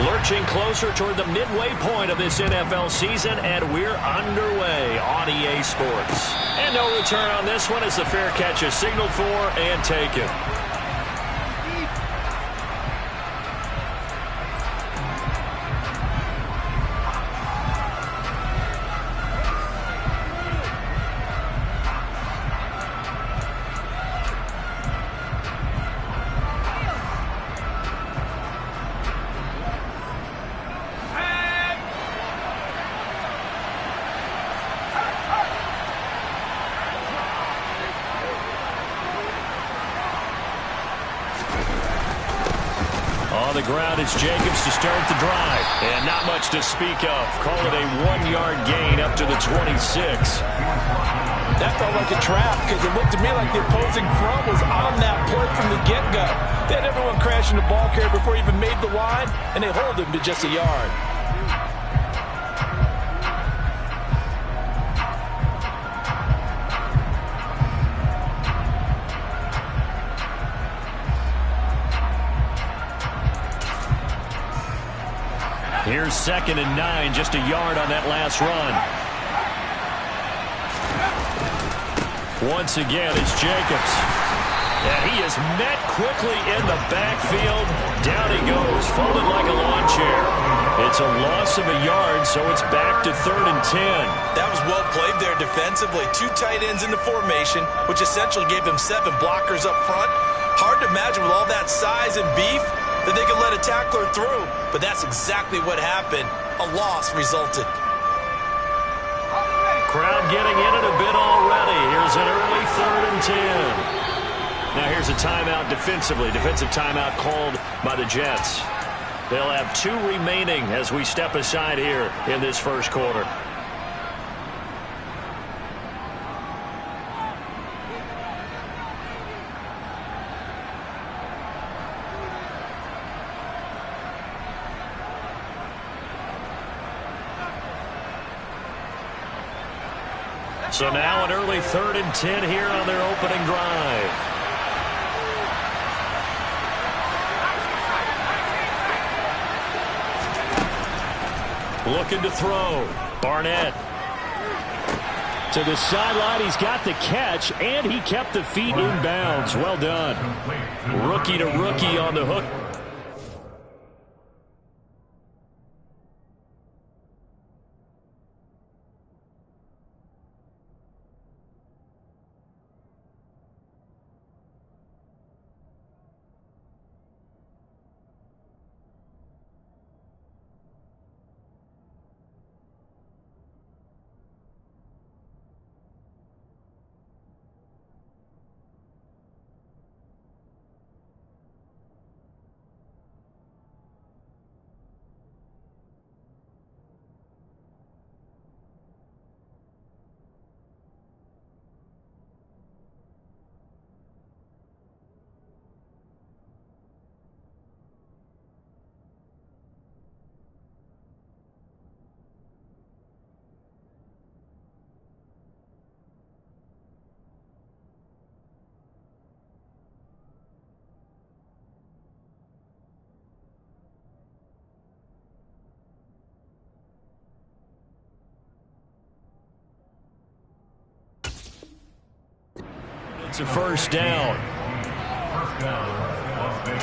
Lurching closer toward the midway point of this NFL season, and we're underway on EA Sports. And no return on this one as the fair catch is signaled for and taken. On the ground, it's Jacobs to start the drive. And not much to speak of. Call it a 1-yard gain up to the 26. That felt like a trap because it looked to me like the opposing front was on that play from the get-go. They had everyone crashing the ball carrier before he even made the line, and they hold him to just a yard. Here's 2nd and 9, just a yard on that last run. Once again, it's Jacobs. And he is met quickly in the backfield. Down he goes, folded like a lawn chair. It's a loss of a yard, so it's back to 3rd and 10. That was well played there defensively. 2 tight ends in the formation, which essentially gave them 7 blockers up front. Hard to imagine with all that size and beef that they could let a tackler through, but that's exactly what happened. A loss resulted. Crowd getting in it a bit already. Here's an early 3rd and 10. Now here's a timeout defensively. Defensive timeout called by the Jets. They'll have 2 remaining as we step aside here in this first quarter. So now an early 3rd and 10 here on their opening drive. Looking to throw. Barnett. To the sideline, he's got the catch, and he kept the feet in bounds. Well done. Rookie to rookie on the hook. It's a first down. First down, Las Vegas.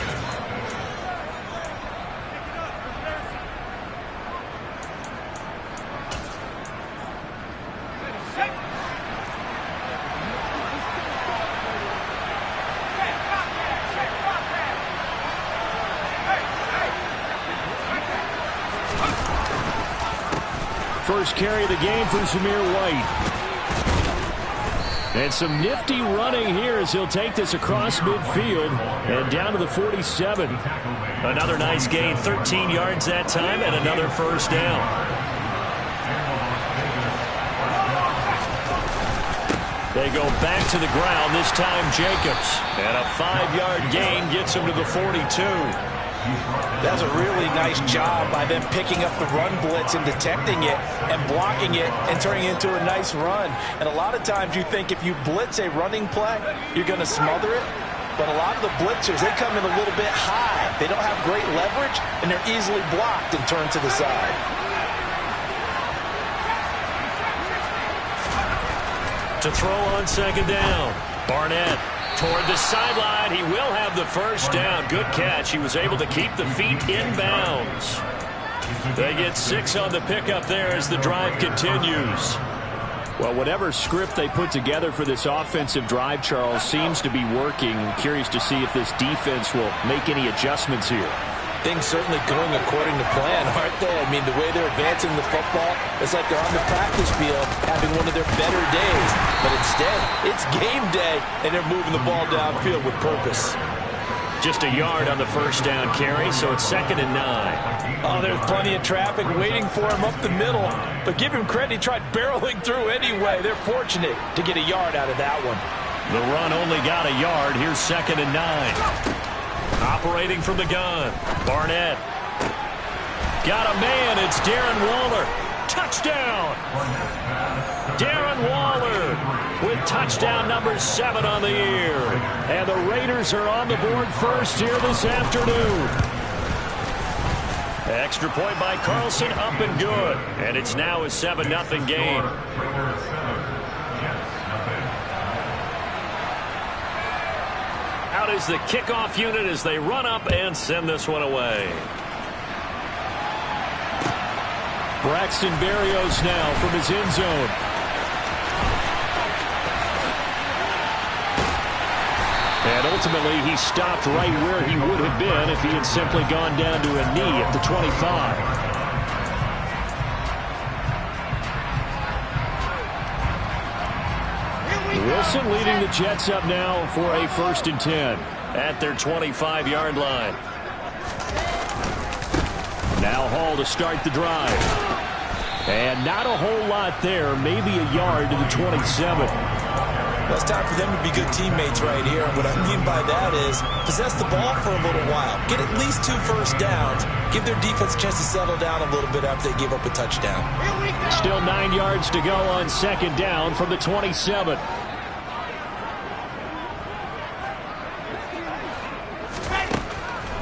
First carry of the game for Zamir White. And some nifty running here as he'll take this across midfield and down to the 47. Another nice gain, 13 yards that time, and another first down. They go back to the ground, this time Jacobs. And a 5-yard gain gets him to the 42. That's a really nice job by them picking up the run blitz and detecting it and blocking it and turning it into a nice run. And a lot of times you think if you blitz a running play, you're going to smother it. But a lot of the blitzers, they come in a little bit high. They don't have great leverage, and they're easily blocked and turned to the side. To throw on second down. Barnett toward the sideline. He will have the first down. Good catch. He was able to keep the feet in bounds. They get 6 on the pickup there as the drive continues. Well, whatever script they put together for this offensive drive, Charles, seems to be working. I'm curious to see if this defense will make any adjustments here. Things certainly going according to plan, aren't they? I mean, the way they're advancing the football, it's like they're on the practice field having one of their better days. But instead, it's game day, and they're moving the ball downfield with purpose. Just a yard on the first down carry, so it's 2nd and 9. Oh, there's plenty of traffic waiting for him up the middle. But give him credit, he tried barreling through anyway. They're fortunate to get a yard out of that one. The run only got a yard. Here's 2nd and 9. Operating from the gun. Barnett. Got a man. It's Darren Waller. Touchdown. Darren Waller with touchdown number 7 on the year. And the Raiders are on the board first here this afternoon. Extra point by Carlson, up and good. And it's now a 7-0 game. Out is the kickoff unit as they run up and send this one away. Braxton Berrios now from his end zone. And ultimately, he stopped right where he would have been if he had simply gone down to a knee at the 25. Wilson leading the Jets up now for a 1st and 10 at their 25-yard line. Now Hall to start the drive. And not a whole lot there, maybe a yard to the 27. Well, it's time for them to be good teammates right here. And what I mean by that is possess the ball for a little while. Get at least 2 first downs. Give their defense a chance to settle down a little bit after they give up a touchdown. Still 9 yards to go on 2nd down from the 27.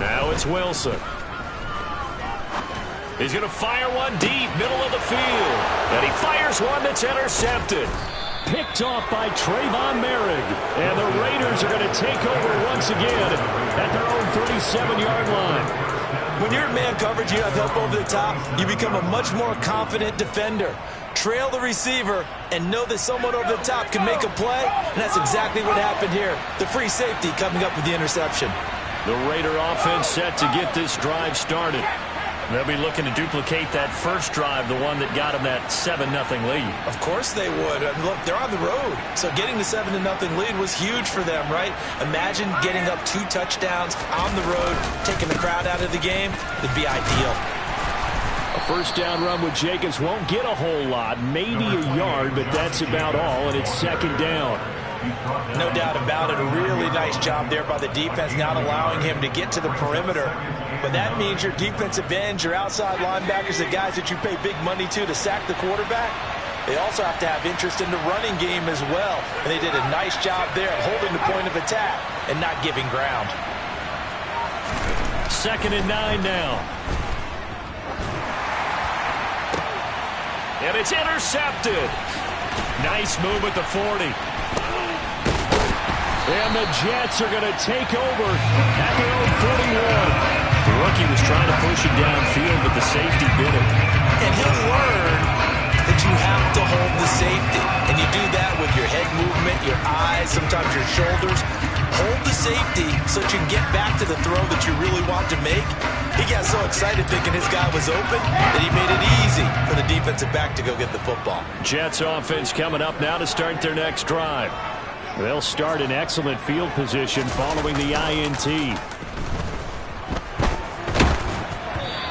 Now it's Wilson. He's going to fire one deep, middle of the field. And he fires one that's intercepted. Picked off by Trayvon Merrick. And the Raiders are going to take over once again at their own 37-yard line. When you're in man coverage, you have help over the top, you become a much more confident defender. Trail the receiver and know that someone over the top can make a play. And that's exactly what happened here. The free safety coming up with the interception. The Raider offense set to get this drive started. They'll be looking to duplicate that first drive, the one that got them that 7-0 lead. Of course they would. Look, they're on the road. So getting the 7-0 lead was huge for them, right? Imagine getting up 2 touchdowns on the road, taking the crowd out of the game. It'd be ideal. A first down run with Jacobs won't get a whole lot, maybe a yard, but that's about all, and it's 2nd down. No doubt about it. A really nice job there by the defense, not allowing him to get to the perimeter. But that means your defensive ends, your outside linebackers, the guys that you pay big money to sack the quarterback, they also have to have interest in the running game as well. And they did a nice job there of holding the point of attack and not giving ground. 2nd and 9 now. And it's intercepted. Nice move at the 40. And the Jets are going to take over at their own 41. The rookie was trying to push it downfield, but the safety bit him. And he'll learn that you have to hold the safety. And you do that with your head movement, your eyes, sometimes your shoulders. Hold the safety so that you can get back to the throw that you really want to make. He got so excited thinking his guy was open that he made it easy for the defensive back to go get the football. Jets offense coming up now to start their next drive. They'll start in excellent field position following the INT.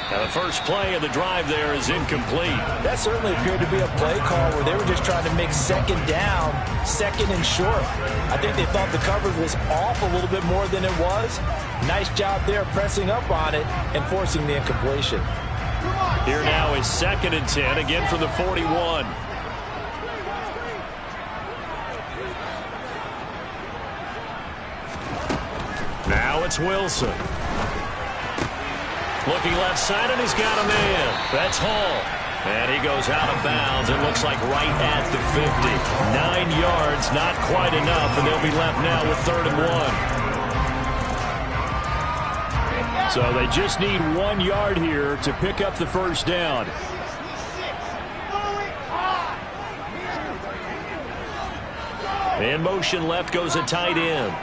Now the first play of the drive there is incomplete. That certainly appeared to be a play call where they were just trying to make 2nd down, 2nd and short. I think they thought the coverage was off a little bit more than it was. Nice job there pressing up on it and forcing the incompletion. Here now is 2nd and 10, again from the 41. Now it's Wilson. Looking left side, and he's got a man. That's Hall. And he goes out of bounds. It looks like right at the 50. 9 yards, not quite enough, and they'll be left now with 3rd and 1. So they just need 1 yard here to pick up the first down. In motion left goes a tight end.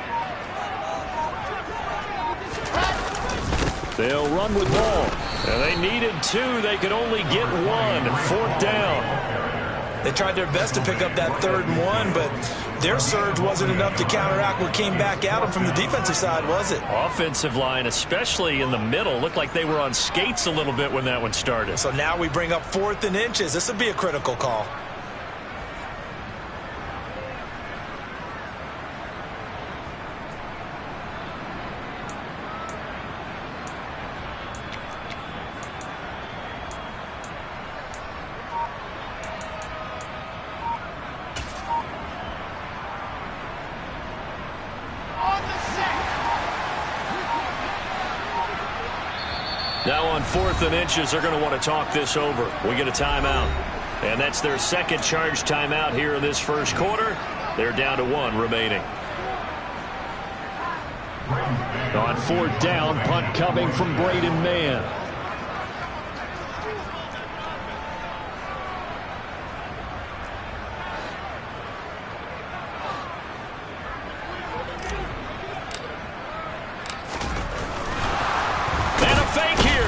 They'll run with ball. And they needed 2. They could only get 1. 4th down. They tried their best to pick up that 3rd and 1, but their surge wasn't enough to counteract what came back at them from the defensive side, was it? Offensive line, especially in the middle, looked like they were on skates a little bit when that one started. So now we bring up 4th and inches. This will be a critical call. Now on 4th and inches, they're going to want to talk this over. We get a timeout. And that's their second charge timeout here in this first quarter. They're down to 1 remaining. On 4th down, punt coming from Braden Mann.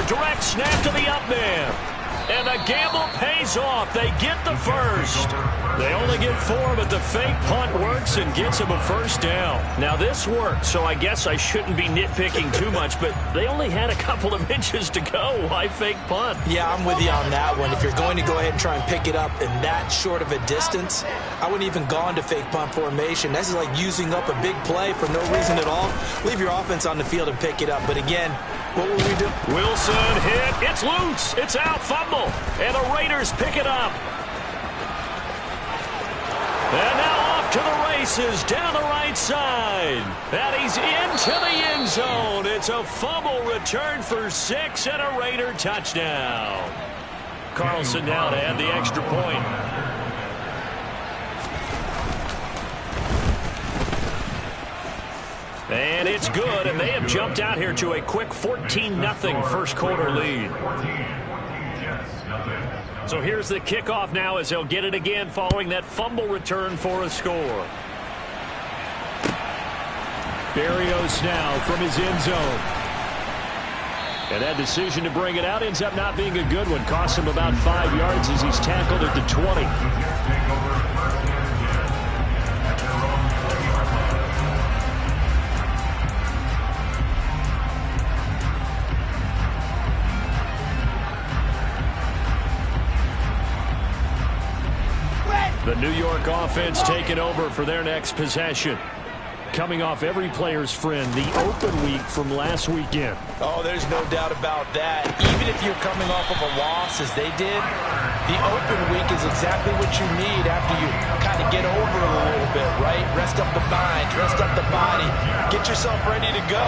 Direct snap to the up man. And the gamble pays off. They get the first. They only get 4, but the fake punt works and gets them a first down. Now, this worked, so I guess I shouldn't be nitpicking too much, but they only had a couple of inches to go. Why fake punt? Yeah, I'm with you on that one. If you're going to go ahead and try and pick it up in that short of a distance, I wouldn't even go into fake punt formation. This is like using up a big play for no reason at all. Leave your offense on the field and pick it up. But again, what will we do? Wilson hit. It's loose. It's out. Fumble. And the Raiders pick it up. And now off to the races down the right side. And he's into the end zone. It's a fumble return for 6 and a Raider touchdown. Carlson now to add the extra point. And it's good, and they have jumped out here to a quick 14-0 first quarter lead. So here's the kickoff now as they'll get it again following that fumble return for a score. Berrios now from his end zone. And that decision to bring it out ends up not being a good one. Costs him about 5 yards as he's tackled at the 20. The New York offense taking over for their next possession. Coming off every player's friend, the open week from last weekend. Oh, there's no doubt about that. Even if you're coming off of a loss as they did, the open week is exactly what you need after you kind of get over it a little bit, right? Rest up the mind, rest up the body, get yourself ready to go.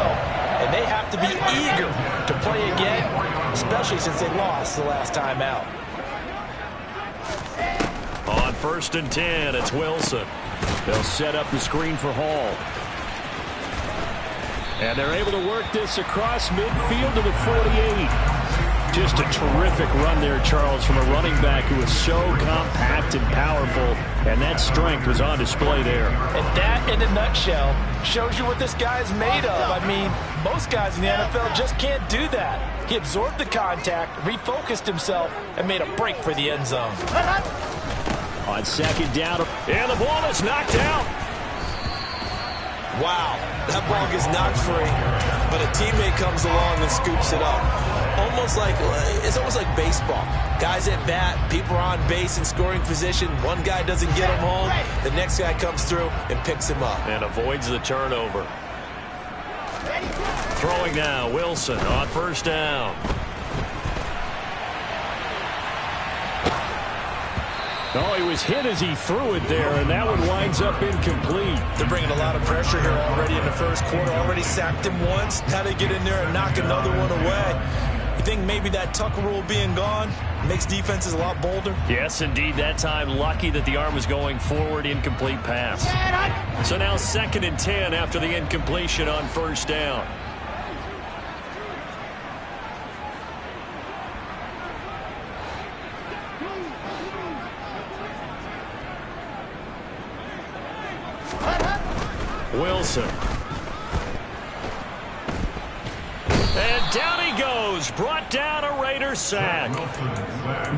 And they have to be eager to play again, especially since they lost the last time out. On 1st and 10, it's Wilson. They'll set up the screen for Hall. And they're able to work this across midfield to the 48. Just a terrific run there, Charles, from a running back who is so compact and powerful. And that strength was on display there. And that, in a nutshell, shows you what this guy's made of. I mean, most guys in the NFL just can't do that. He absorbed the contact, refocused himself, and made a break for the end zone. On 2nd down, and the ball is knocked out. Wow, that ball gets knocked free, but a teammate comes along and scoops it up. It's almost like baseball. Guys at bat, people are on base in scoring position. One guy doesn't get him home. The next guy comes through and picks him up. And avoids the turnover. Throwing now, Wilson on 1st down. Oh, he was hit as he threw it there, and that one winds up incomplete. They're bringing a lot of pressure here already in the first quarter. Already sacked him once. Now they get in there and knock another one away. You think maybe that Tucker rule being gone makes defenses a lot bolder? Yes, indeed. That time, lucky that the arm was going forward. Incomplete pass. So now 2nd and 10 after the incompletion on first down. Wilson. And down he goes. Brought down a Raiders sack.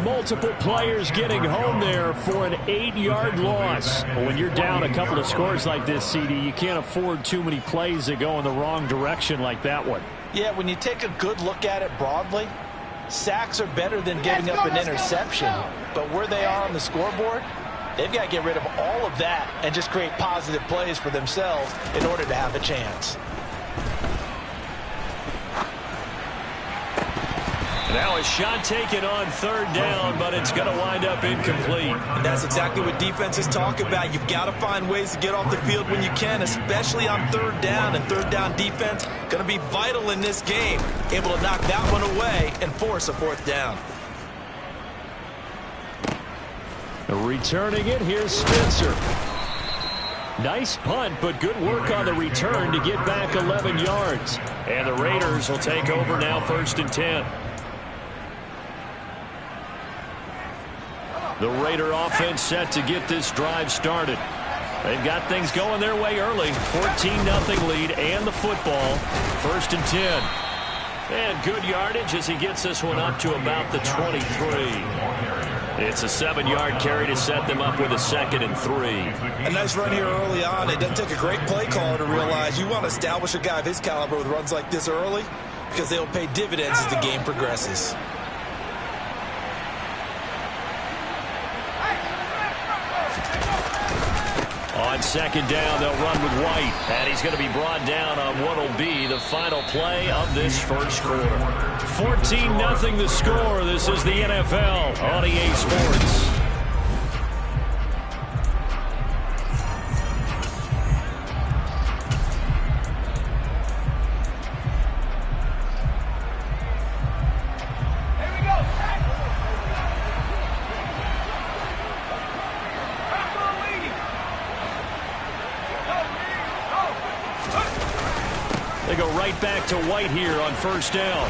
Multiple players getting home there for an 8-yard loss. When you're down a couple of scores like this, CD, you can't afford too many plays that go in the wrong direction like that one. Yeah, when you take a good look at it broadly, sacks are better than giving up an interception. But where they are on the scoreboard, they've got to get rid of all of that and just create positive plays for themselves in order to have a chance. Now a shot taken on 3rd down, but it's going to wind up incomplete. And that's exactly what defenses talk about. You've got to find ways to get off the field when you can, especially on 3rd down. And 3rd down defense going to be vital in this game, able to knock that one away and force a 4th down. Returning it, here's Spencer. Nice punt, but good work on the return to get back 11 yards. And the Raiders will take over now 1st and 10. The Raider offense set to get this drive started. They've got things going their way early. 14-0 lead and the football. 1st and 10. And good yardage as he gets this one up to about the 23. It's a 7-yard carry to set them up with a 2nd and 3. A nice run here early on. It doesn't take a great play caller to realize you want to establish a guy of his caliber with runs like this early because they'll pay dividends as the game progresses. On 2nd down, they'll run with White. And he's going to be brought down on what will be the final play of this first quarter. 14-0 the score. This is the NFL on EA Sports. They go right back to White here on 1st down.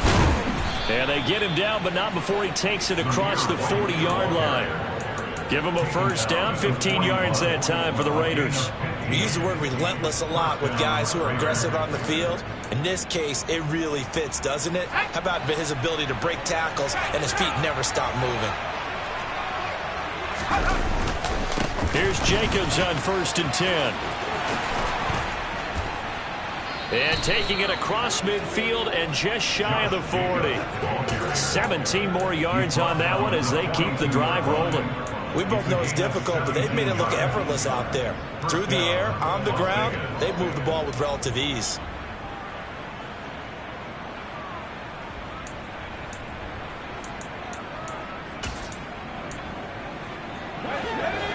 And they get him down, but not before he takes it across the 40-yard line. Give him a 1st down, 15 yards that time for the Raiders. We use the word relentless a lot with guys who are aggressive on the field. In this case, it really fits, doesn't it? How about his ability to break tackles and his feet never stop moving? Here's Jacobs on 1st and 10. And taking it across midfield and just shy of the 40. 17 more yards on that one as they keep the drive rolling. We both know it's difficult, but they've made it look effortless out there. Through the air, on the ground, they've moved the ball with relative ease.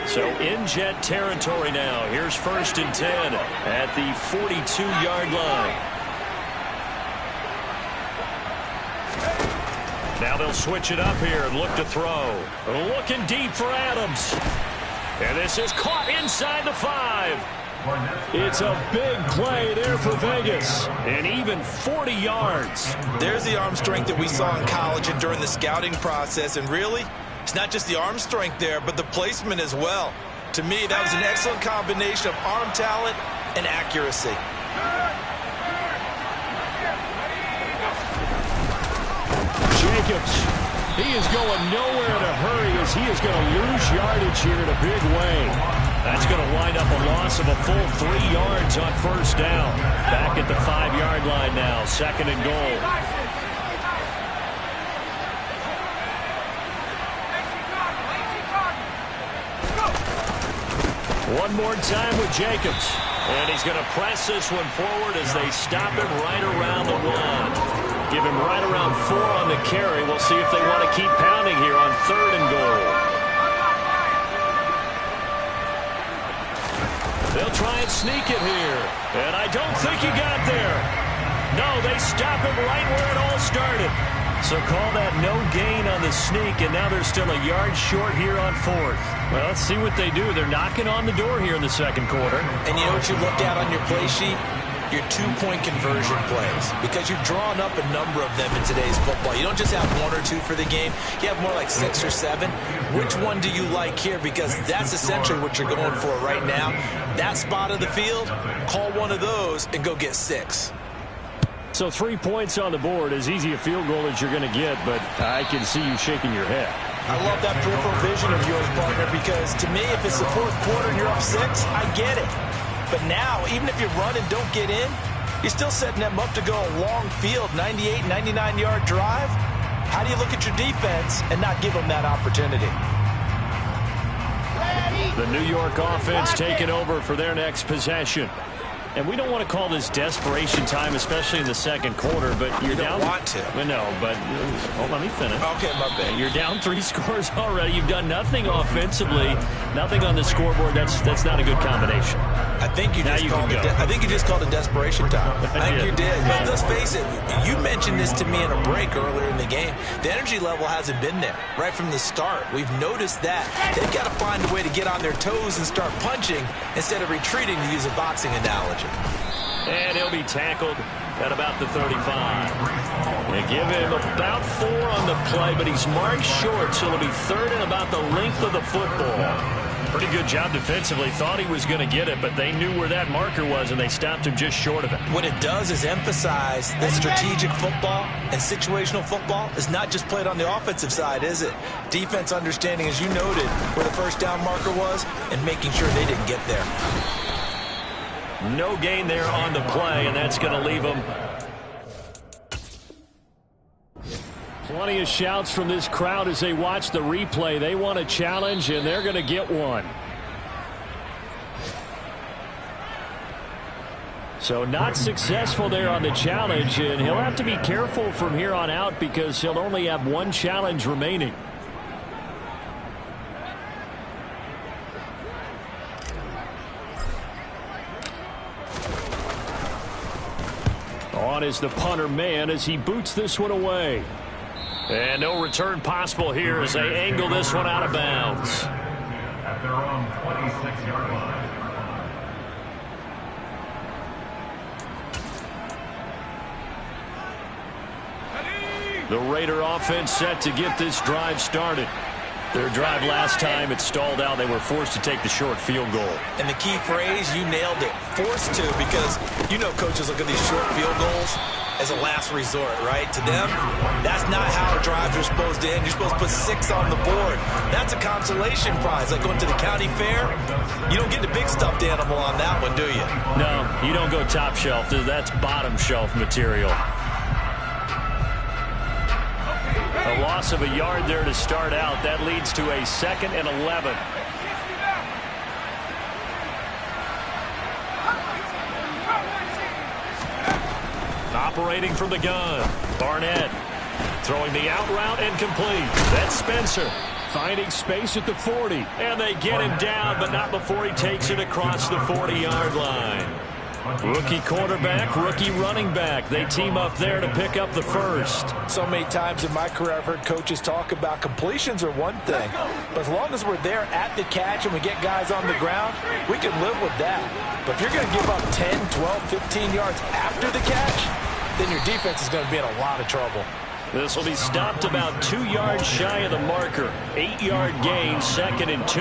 So in Jet territory now. Here's 1st and 10 at the 42-yard line. Now they'll switch it up here and look to throw. Looking deep for Adams. And this is caught inside the 5. It's a big play there for Vegas. And even 40 yards. There's the arm strength that we saw in college and during the scouting process. And really, it's not just the arm strength there, but the placement as well. To me, that was an excellent combination of arm talent and accuracy. Jacobs, he is going nowhere in a hurry as he is going to lose yardage here in a big way. That's going to wind up a loss of a full 3 yards on 1st down. Back at the 5-yard line now, 2nd and goal. One more time with Jacobs. And he's going to press this one forward as they stop him right around the 1. Give him right around 4 on the carry. We'll see if they want to keep pounding here on 3rd and goal. try and sneak it here. And I don't think he got there. No, they stop him right where it all started. So call that no gain on the sneak, and now they're still a yard short here on fourth. Well, let's see what they do. They're knocking on the door here in the second quarter. And you know what you look at on your play sheet? Your two-point conversion plays, because you've drawn up a number of them in today's football. You don't just have one or two for the game. You have more like 6 or 7. Which one do you like here? Because that's essentially what you're going for right now. That spot of the field, call one of those and go get 6. So 3 points on the board, as easy a field goal as you're going to get, but I can see you shaking your head. I love that peripheral vision of yours, partner, because to me, if it's the fourth quarter and you're up 6, I get it. But now, even if you run and don't get in, you're still setting them up to go a long field, 98, 99-yard drive. How do you look at your defense and not give them that opportunity? The New York offense taking over for their next possession. And we don't want to call this desperation time, especially in the second quarter, but you're down. You don't want to. Well, no, but let me finish. Okay, my bad. You're down 3 scores already. You've done nothing offensively, nothing on the scoreboard. That's not a good combination. I think you just called it desperation time. I think you did. But let's face it, you mentioned this to me in a break earlier in the game. The energy level hasn't been there right from the start. We've noticed that. They've got to find a way to get on their toes and start punching instead of retreating, to use a boxing analogy. And he'll be tackled at about the 35. They give him about 4 on the play, but he's marked short, so it'll be 3rd and about the length of the football. Pretty good job defensively. Thought he was going to get it, but they knew where that marker was, and they stopped him just short of it. What it does is emphasize that strategic football and situational football is not just played on the offensive side, is it? Defense understanding, as you noted, where the first down marker was and making sure they didn't get there. No gain there on the play, and that's going to leave them. Plenty of shouts from this crowd as they watch the replay. They want a challenge, and they're going to get one. So not successful there on the challenge, and he'll have to be careful from here on out because he'll only have 1 challenge remaining. On is the punter man as he boots this one away. And no return possible here as they angle this one out of bounds. At their own 26-yard line. The Raider offense set to get this drive started. Their drive last time, it stalled out. They were forced to take the short field goal. And the key phrase, you nailed it, forced to, because you know coaches look at these short field goals as a last resort, right? To them, that's not how drives are supposed to end. You're supposed to put 6 on the board. That's a consolation prize. Like going to the county fair, you don't get the big stuffed animal on that one, do you? No, you don't go top shelf. That's bottom shelf material. A loss of a yard there to start out. That leads to a 2nd and 11. Operating from the gun. Barnett throwing the out route and complete. That's Spencer finding space at the 40. And they get him down, but not before he takes it across the 40-yard line. Rookie quarterback, rookie running back. They team up there to pick up the first. So many times in my career I've heard coaches talk about completions are one thing, but as long as we're there at the catch and we get guys on the ground, we can live with that. But if you're going to give up 10, 12, 15 yards after the catch, then your defense is going to be in a lot of trouble. This will be stopped about 2 yards shy of the marker. 8-yard gain, 2nd and 2.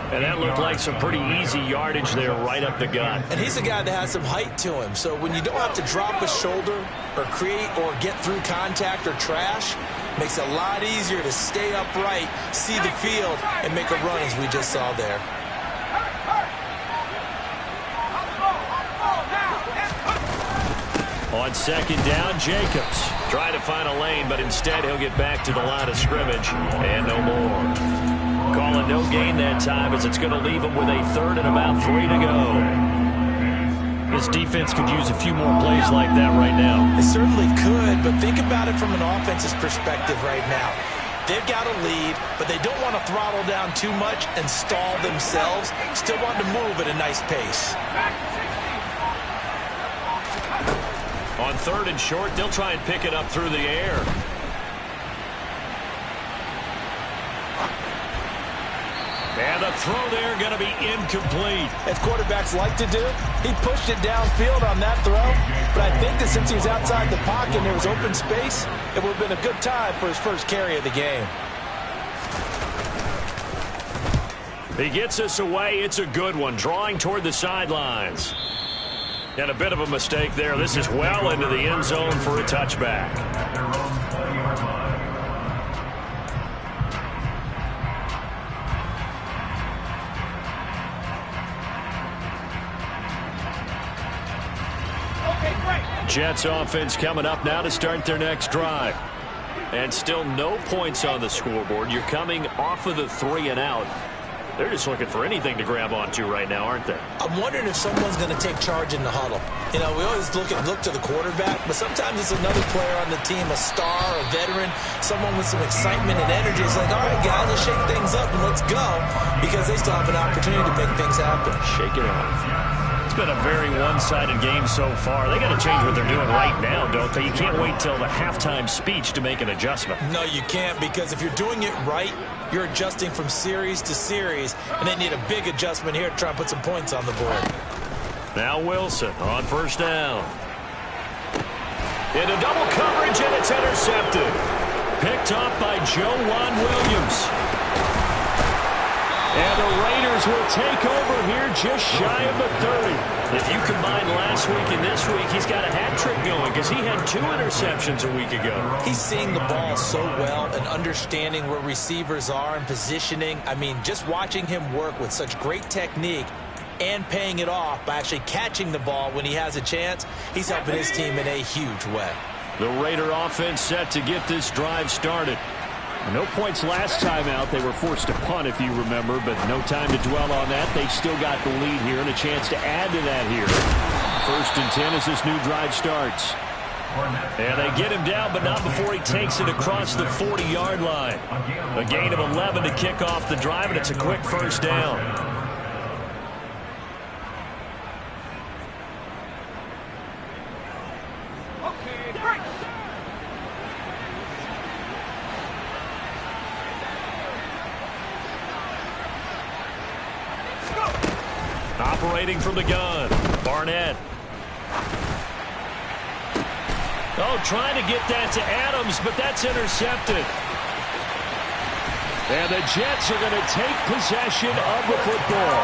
And that looked like some pretty easy yardage there right up the gut. And he's a guy that has some height to him. So when you don't have to drop a shoulder or create or get through contact or trash, makes it a lot easier to stay upright, see the field, and make a run as we just saw there. On 2nd down, Jacobs trying to find a lane, but instead he'll get back to the line of scrimmage and no more. Calling no gain that time as it's going to leave him with a 3rd and about 3 to go. This defense could use a few more plays like that right now. It certainly could, but think about it from an offense's perspective right now. They've got a lead, but they don't want to throttle down too much and stall themselves. Still want to move at a nice pace. On 3rd and short, they'll try and pick it up through the air. And the throw there going to be incomplete. As quarterbacks like to do, he pushed it downfield on that throw. But I think that since he was outside the pocket and there was open space, it would have been a good time for his first carry of the game. He gets us away. It's a good one, drawing toward the sidelines. And a bit of a mistake there. This is well into the end zone for a touchback. At their own 20-yard line. Jets offense coming up now to start their next drive. And still no points on the scoreboard. You're coming off of the 3 and out. They're just looking for anything to grab onto right now, aren't they? I'm wondering if someone's going to take charge in the huddle. You know, we always look to the quarterback, but sometimes it's another player on the team, a star, a veteran, someone with some excitement and energy. It's like, all right, guys, let's shake things up and let's go, because they still have an opportunity to make things happen. Shake it off. It's been a very one-sided game so far. They got to change what they're doing right now, don't they? You can't wait till the halftime speech to make an adjustment. No, you can't, because if you're doing it right, you're adjusting from series to series, and they need a big adjustment here to try and put some points on the board. Now Wilson on 1st down. Into double coverage, and it's intercepted. Picked off by Joejuan Williams. And the Raiders will take over here just shy of the 30. If you combine last week and this week, he's got a hat trick going because he had 2 interceptions a week ago. He's seeing the ball so well and understanding where receivers are and positioning. I mean, just watching him work with such great technique and paying it off by actually catching the ball when he has a chance, he's helping his team in a huge way. The Raider offense set to get this drive started. No points last time out. They were forced to punt, if you remember, but no time to dwell on that. They've still got the lead here and a chance to add to that here. 1st and 10 as this new drive starts. And they get him down, but not before he takes it across the 40-yard line. A gain of 11 to kick off the drive, and it's a quick 1st down. Operating from the gun, Barnett. Oh, trying to get that to Adams, but that's intercepted. And the Jets are going to take possession of the football.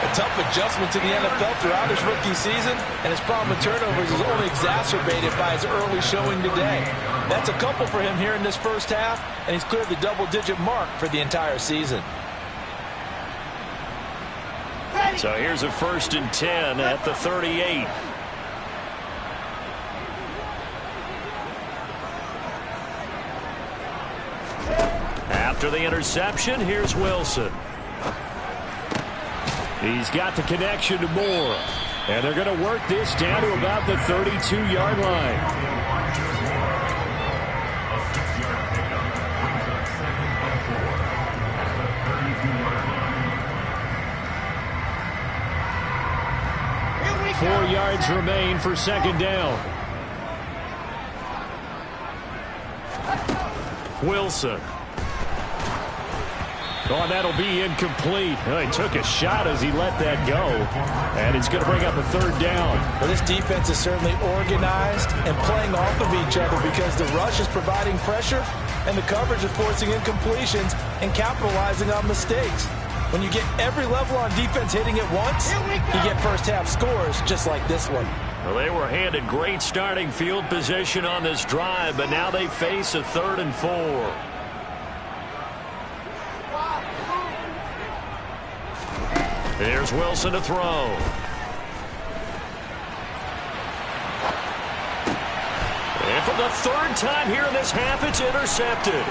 A tough adjustment to the NFL throughout his rookie season, and his problem with turnovers is only exacerbated by his early showing today. That's a couple for him here in this first half, and he's cleared the double-digit mark for the entire season. So here's a 1st and 10 at the 38. After the interception, here's Wilson. He's got the connection to Moore. And they're going to work this down to about the 32-yard line. 4 yards remain for 2nd down. Wilson. Oh, that'll be incomplete. Oh, he took a shot as he let that go. And it's going to bring up a 3rd down. Well, this defense is certainly organized and playing off of each other because the rush is providing pressure and the coverage is forcing incompletions and capitalizing on mistakes. When you get every level on defense hitting at once, you get first half scores just like this one. Well, they were handed great starting field position on this drive, but now they face a 3rd and 4. There's Wilson to throw. And for the 3rd time here in this half, it's intercepted.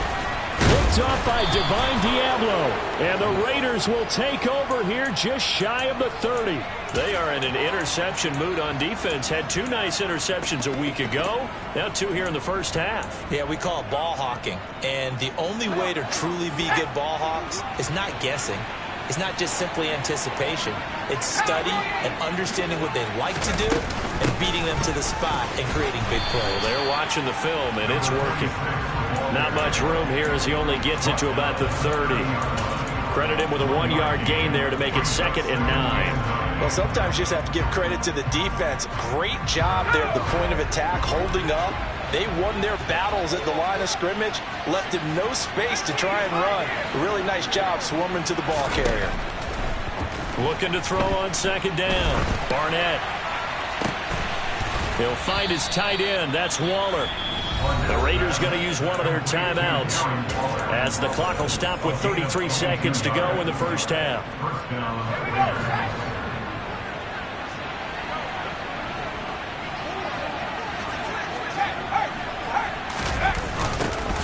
Picked off by Divine Diablo. And the Raiders will take over here just shy of the 30. They are in an interception mood on defense. Had 2 nice interceptions a week ago. Now 2 here in the first half. Yeah, we call it ball hawking. And the only way to truly be good ball hawks is not guessing. It's not just simply anticipation. It's study and understanding what they like to do and beating them to the spot and creating big plays. Well, they're watching the film, and it's working. Not much room here as he only gets it to about the 30. Credit him with a 1-yard gain there to make it 2nd and 9. Well, sometimes you just have to give credit to the defense. Great job there at the point of attack, holding up. They won their battles at the line of scrimmage, left him no space to try and run. Really nice job swarming to the ball carrier. Looking to throw on 2nd down. Barnett. He'll find his tight end. That's Waller. The Raiders going to use one of their timeouts as the clock will stop with 33 seconds to go in the first half.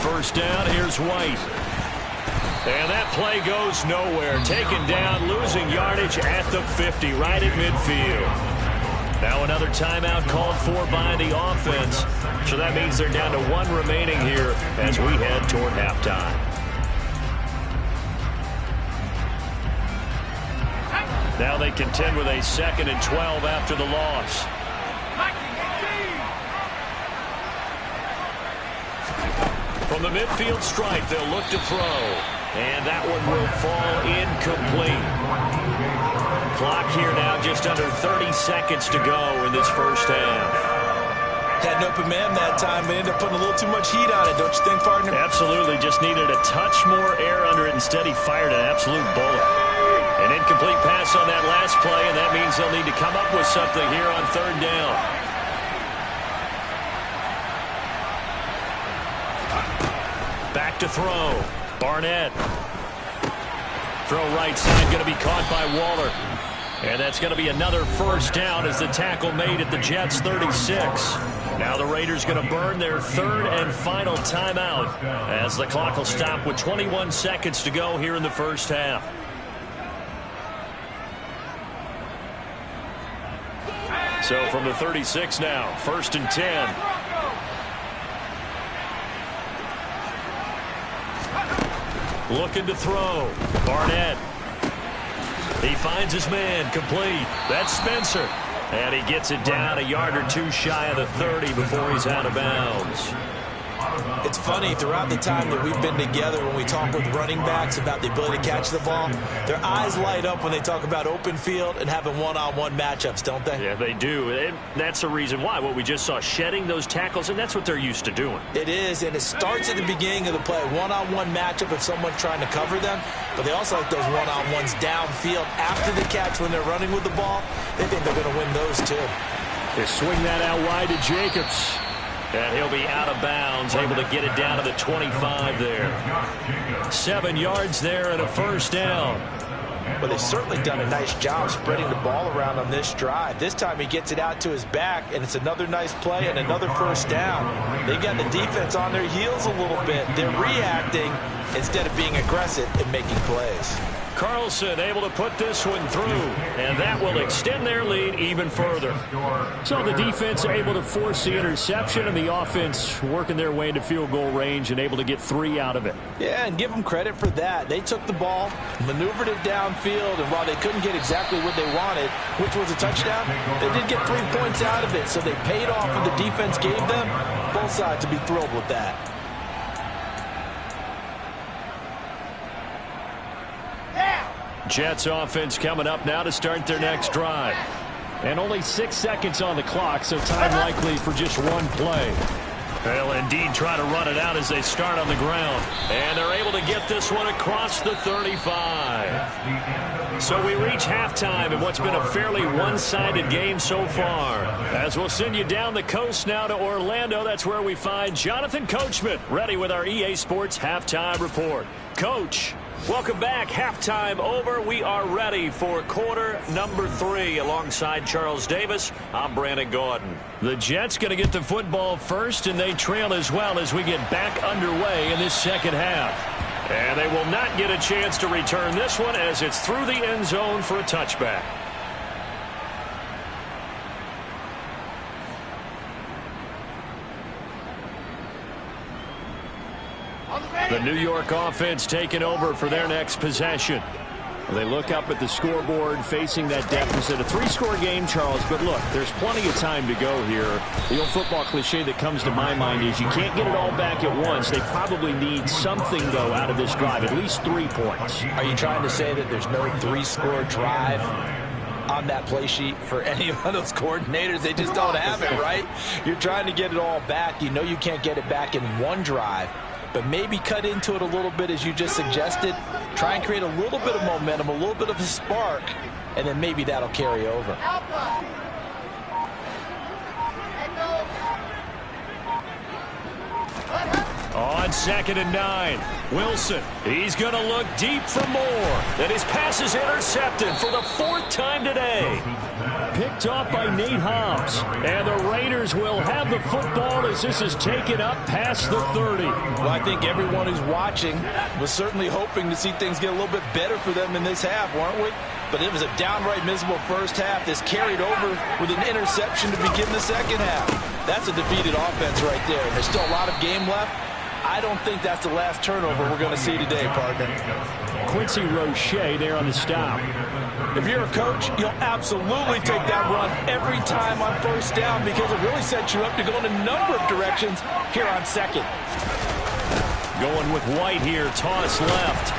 First down, here's White. And that play goes nowhere. Taken down, losing yardage at the 50, right at midfield. Now another timeout called for by the offense. So that means they're down to 1 remaining here as we head toward halftime. Now they contend with a 2nd and 12 after the loss. From the midfield stripe, they'll look to throw. And that one will fall incomplete. Clock here now just under 30 seconds to go in this first half. Had an open man that time, but ended up putting a little too much heat on it, don't you think, partner? Absolutely. Just needed a touch more air under it. Instead, he fired an absolute bullet. An incomplete pass on that last play, and that means they'll need to come up with something here on 3rd down. Back to throw. Barnett. Throw right side, going to be caught by Waller. And that's going to be another first down as the tackle made at the Jets' 36. Now the Raiders going to burn their 3rd and final timeout as the clock will stop with 21 seconds to go here in the first half. So from the 36 now, 1st and 10. Looking to throw. Barnett. He finds his man, complete. That's Spencer. And he gets it down a yard or 2 shy of the 30 before he's out of bounds. It's funny, throughout the time that we've been together, when we talk with running backs about the ability to catch the ball, their eyes light up when they talk about open field and having one-on-one matchups, don't they? Yeah, they do. And that's the reason why. What we just saw, shedding those tackles, and that's what they're used to doing. It is, and it starts at the beginning of the play. One-on-one matchup if someone's trying to cover them, but they also like those one-on-ones downfield after the catch when they're running with the ball. They think they're going to win those, too. They swing that out wide to Jacobs. And he'll be out of bounds, able to get it down to the 25 there. 7 yards there and a first down. But they've certainly done a nice job spreading the ball around on this drive. This time he gets it out to his back, and it's another nice play and another first down. They got the defense on their heels a little bit. They're reacting instead of being aggressive and making plays. Carlson able to put this one through, and that will extend their lead even further. So the defense able to force the interception, and the offense working their way into field goal range and able to get 3 out of it. Yeah, and give them credit for that. They took the ball, maneuvered it downfield, and while they couldn't get exactly what they wanted, which was a touchdown, they did get 3 points out of it, so they paid off what the defense gave them. Both sides to be thrilled with that. Jets offense coming up now to start their next drive. And only 6 seconds on the clock, so time likely for just 1 play. They'll indeed try to run it out as they start on the ground. And they're able to get this one across the 35. So we reach halftime in what's been a fairly one-sided game so far. As we'll send you down the coast now to Orlando, that's where we find Jonathan Coachman ready with our EA Sports Halftime Report. Coach. Welcome back. Halftime over. We are ready for quarter number 3. Alongside Charles Davis, I'm Brandon Gaudin. The Jets going to get the football first, and they trail as well as we get back underway in this second half. And they will not get a chance to return this one as it's through the end zone for a touchback. The New York offense taking over for their next possession. They look up at the scoreboard facing that deficit. A 3-score game, Charles, but look, there's plenty of time to go here. The old football cliche that comes to my mind is you can't get it all back at once. They probably need something, though, out of this drive, at least 3 points. Are you trying to say that there's no 3-score drive on that play sheet for any of those coordinators? They just don't have it, right? You're trying to get it all back. You know you can't get it back in one drive. But maybe cut into it a little bit as you just suggested. Try and create a little bit of momentum, a little bit of a spark, and then maybe that'll carry over. On 2nd and 9, Wilson. He's going to look deep for more. And his pass is intercepted for the 4th time today. Picked off by Nate Hobbs. And the Raiders will have the football as this is taken up past the 30. Well, I think everyone who's watching was certainly hoping to see things get a little bit better for them in this half, weren't we? But it was a downright miserable first half. This carried over with an interception to begin the second half. That's a defeated offense right there. And there's still a lot of game left. I don't think that's the last turnover we're going to see today, partner. Quincy Roche there on the stop. If you're a coach, you'll absolutely take that run every time on first down because it really sets you up to go in a number of directions here on second. Going with White here, toss left.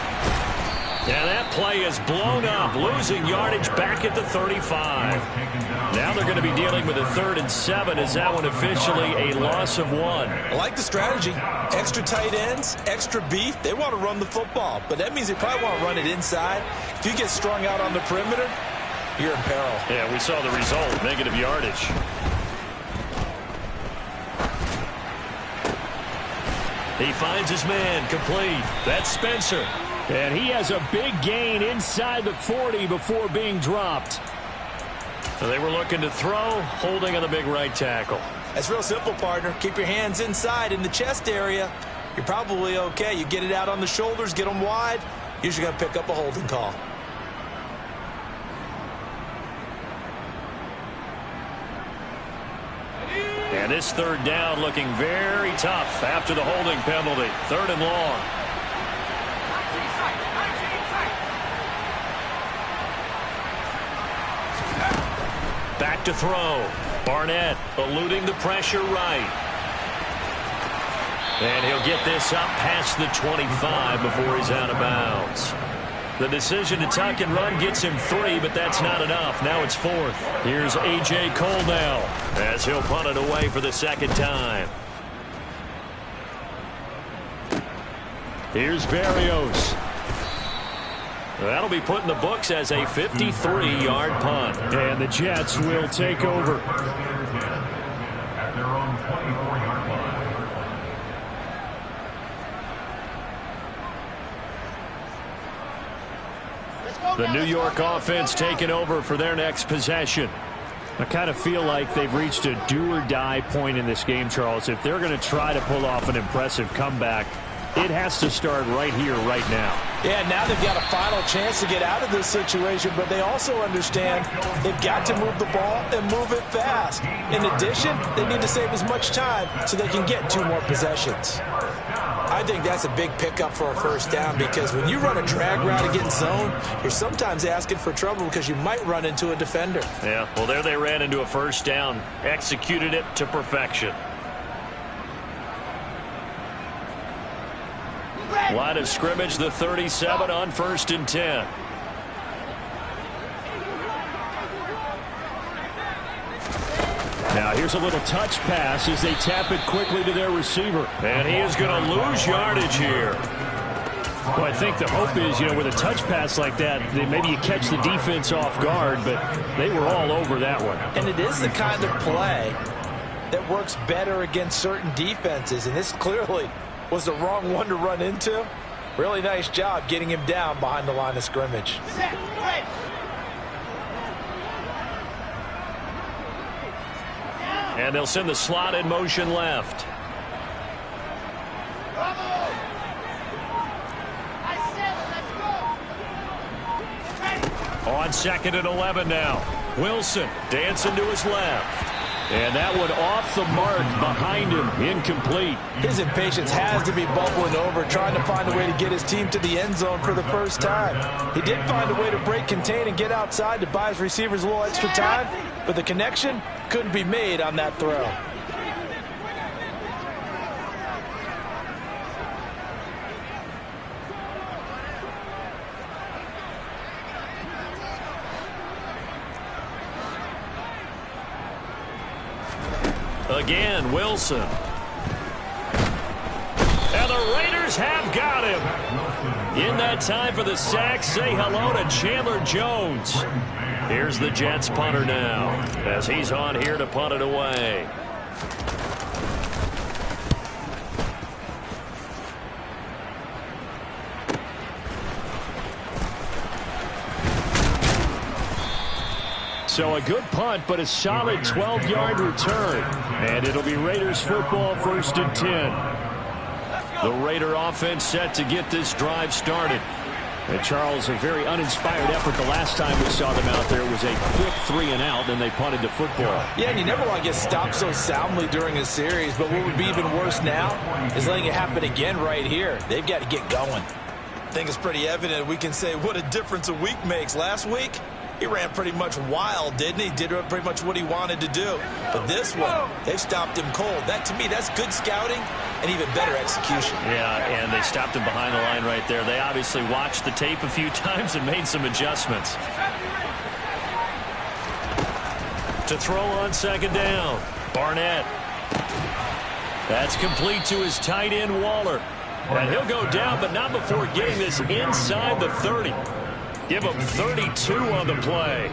And that play is blown up, losing yardage back at the 35. Now they're going to be dealing with a 3rd and 7. Is that one officially a loss of 1? I like the strategy. Extra tight ends, extra beef. They want to run the football, but that means they probably want to run it inside. If you get strung out on the perimeter, you're in peril. Yeah, we saw the result, negative yardage. He finds his man, complete. That's Spencer. And he has a big gain inside the 40 before being dropped. So they were looking to throw, holding on the big right tackle. That's real simple, partner. Keep your hands inside in the chest area. You're probably okay. You get it out on the shoulders, get them wide. Usually going to pick up a holding call. And this 3rd down looking very tough after the holding penalty. 3rd and long. Back to throw. Barnett eluding the pressure right. And he'll get this up past the 25 before he's out of bounds. The decision to tuck and run gets him 3, but that's not enough. Now it's 4th. Here's A.J. Cole now as he'll punt it away for the 2nd time. Here's Berrios. That'll be put in the books as a 53-yard punt. And the Jets will take over. At their own 24-yard line. The New York offense taking over for their next possession. I kind of feel like they've reached a do-or-die point in this game, Charles. If they're going to try to pull off an impressive comeback, it has to start right here, right now. Yeah, now they've got a final chance to get out of this situation, but they also understand they've got to move the ball and move it fast. In addition, they need to save as much time so they can get 2 more possessions. I think that's a big pickup for a first down because when you run a drag route against zone, you're sometimes asking for trouble because you might run into a defender. Yeah, well, there they ran into a first down, executed it to perfection. Line of scrimmage, the 37 on 1st and 10. Now here's a little touch pass as they tap it quickly to their receiver. And he is going to lose yardage here. Well, I think the hope is, with a touch pass like that, maybe you catch the defense off guard, but they were all over that one. And it is the kind of play that works better against certain defenses, and this clearly was the wrong one to run into. Really nice job getting him down behind the line of scrimmage. And they'll send the slot in motion left. On 2nd and 11 now. Wilson dancing to his left. And that one off the mark behind him. Incomplete. His impatience has to be bubbling over, trying to find a way to get his team to the end zone for the first time. He did find a way to break contain and get outside to buy his receivers a little extra time, but the connection couldn't be made on that throw. Again, Wilson. And the Raiders have got him. In that time for the sack, say hello to Chandler Jones. Here's the Jets punter now, as he's on here to punt it away. So a good punt, but a solid 12-yard return. And it'll be Raiders football, 1st and 10. The Raider offense set to get this drive started. And Charles, a very uninspired effort the last time we saw them out there. It was a quick 3-and-out, and they punted the football. Yeah, and you never want to get stopped so soundly during a series, but what would be even worse now is letting it happen again right here. They've got to get going. I think it's pretty evident we can say what a difference a week makes. Last week, he ran pretty much wild, didn't he? Did pretty much what he wanted to do. But this one, they stopped him cold. That, to me, that's good scouting and even better execution. Yeah, and they stopped him behind the line right there. They obviously watched the tape a few times and made some adjustments. To throw on 2nd down, Barnett. That's complete to his tight end, Waller. And he'll go down, but not before getting this inside the 30. Give him 32 on the play.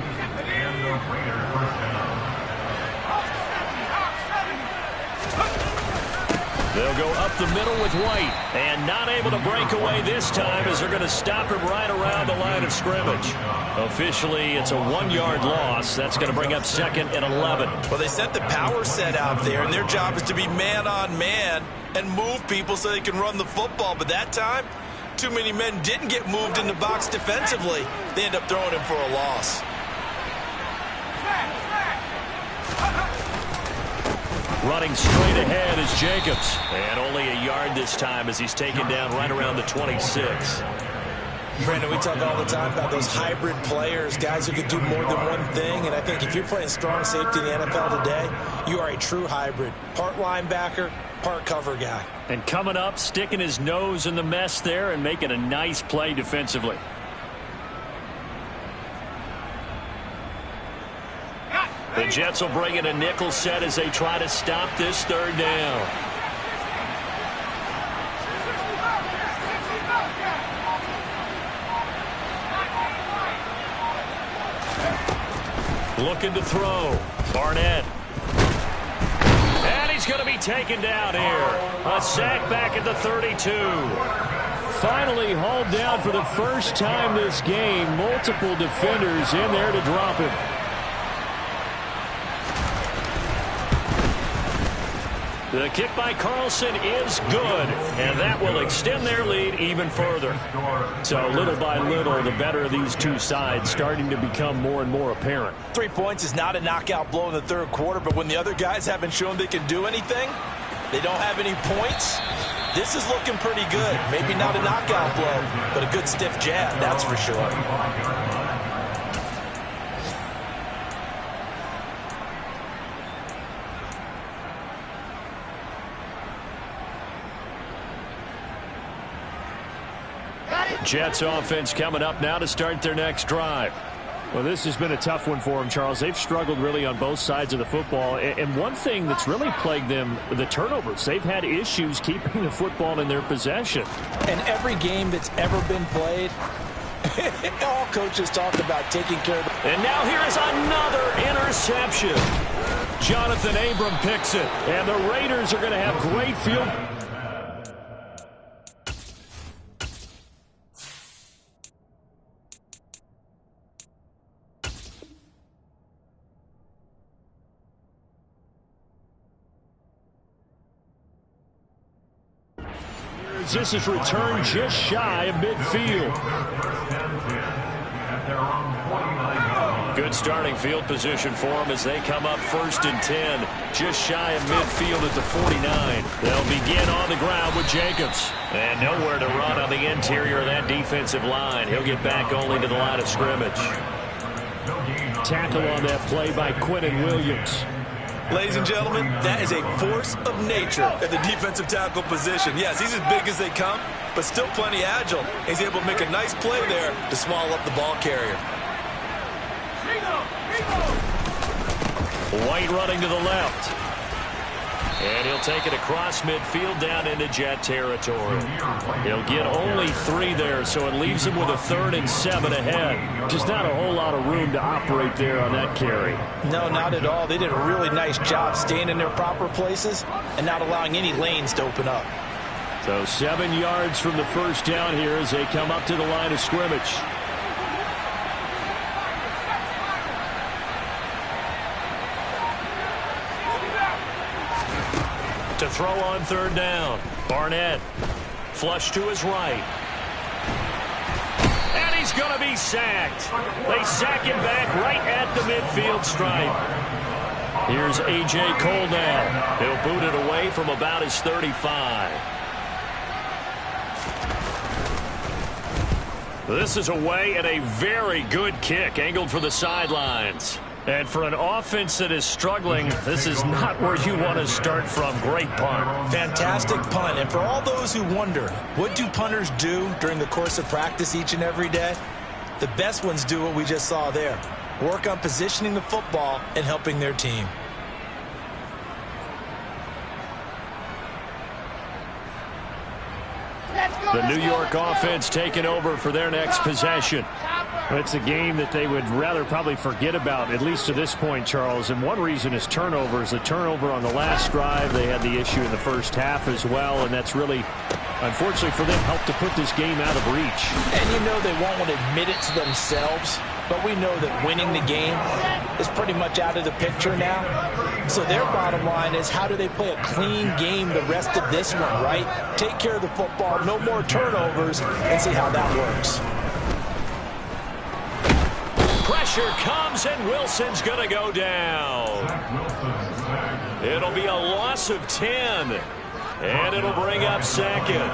They'll go up the middle with White. And not able to break away this time as they're going to stop him right around the line of scrimmage. Officially, it's a 1-yard loss. That's going to bring up 2nd and 11. Well, they set the power set out there, and their job is to be man-on-man and move people so they can run the football. But that time, too many men didn't get moved in the box defensively. They end up throwing him for a loss. Running straight ahead is Jacobs. And only a yard this time as he's taken down right around the 26. Brandon, we talk all the time about those hybrid players, guys who can do more than one thing. And I think if you're playing strong safety in the NFL today, you are a true hybrid. Part linebacker, part cover guy. And coming up, sticking his nose in the mess there and making a nice play defensively. The Jets will bring in a nickel set as they try to stop this 3rd down. Looking to throw. Barnett. And he's going to be taken down here. A sack back at the 32. Finally hauled down for the first time this game. Multiple defenders in there to drop him. The kick by Carlson is good, and that will extend their lead even further. So little by little, the better of these two sides starting to become more and more apparent. 3 points is not a knockout blow in the 3rd quarter, but when the other guys haven't shown they can do anything, they don't have any points, this is looking pretty good. Maybe not a knockout blow, but a good stiff jab, that's for sure. Jets offense coming up now to start their next drive. Well, this has been a tough one for them, Charles. They've struggled really on both sides of the football. And one thing that's really plagued them, the turnovers. They've had issues keeping the football in their possession. And every game that's ever been played, all coaches talk about taking care of it. And now here is another interception. Jonathan Abram picks it. And the Raiders are going to have great field. yards. This is returned just shy of midfield. Good starting field position for them as they come up 1st and 10, just shy of midfield at the 49. They'll begin on the ground with Jacobs. And nowhere to run on the interior of that defensive line. He'll get back only to the line of scrimmage. Tackle on that play by Quinnen Williams. Ladies and gentlemen, that is a force of nature at the defensive tackle position. Yes, he's as big as they come, but still plenty agile. He's able to make a nice play there to swallow up the ball carrier. White running to the left. And he'll take it across midfield down into Jet territory. He'll get only 3 there, so it leaves him with a 3rd and 7 ahead. Just not a whole lot of room to operate there on that carry. No, not at all. They did a really nice job staying in their proper places and not allowing any lanes to open up. So 7 yards from the first down here as they come up to the line of scrimmage. To throw on 3rd down. Barnett. Flush to his right. And he's going to be sacked. They sack him back right at the midfield stripe. Here's A.J. Cole now. He'll boot it away from about his 35. This is away and a very good kick angled for the sidelines. And for an offense that is struggling, this is not where you want to start from. Great punt. Fantastic punt. And for all those who wonder, what do punters do during the course of practice each and every day? The best ones do what we just saw there. Work on positioning the football and helping their team. The New York offense taking over for their next possession. It's a game that they would rather probably forget about, at least to this point, Charles. And one reason is turnovers. The turnover on the last drive, they had the issue in the first half as well, and that's really, unfortunately for them, helped to put this game out of reach. And you know they won't want to admit it to themselves, but we know that winning the game is pretty much out of the picture now. So their bottom line is, how do they play a clean game the rest of this one, right? Take care of the football, no more turnovers, and see how that works. Pressure comes, and Wilson's going to go down. It'll be a loss of 10, and it'll bring up 2nd.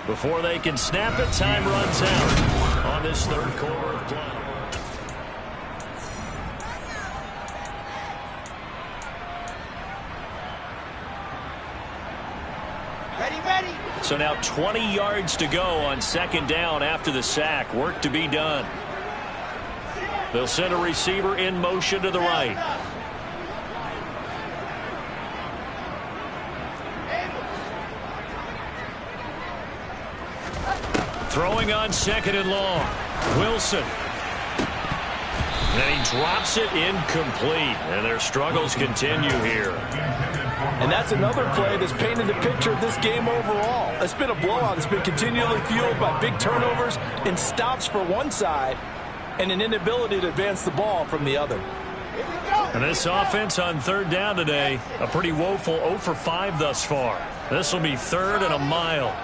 Before they can snap it, time runs out on this 3rd quarter of play. So now 20 yards to go on 2nd down after the sack. Work to be done. They'll send a receiver in motion to the right. Throwing on 2nd and long. Wilson. And he drops it incomplete. And their struggles continue here. And that's another play that's painted the picture of this game overall. It's been a blowout. It's been continually fueled by big turnovers and stops for one side and an inability to advance the ball from the other. And this offense on 3rd down today, a pretty woeful 0 for 5 thus far. This will be 3rd and a mile.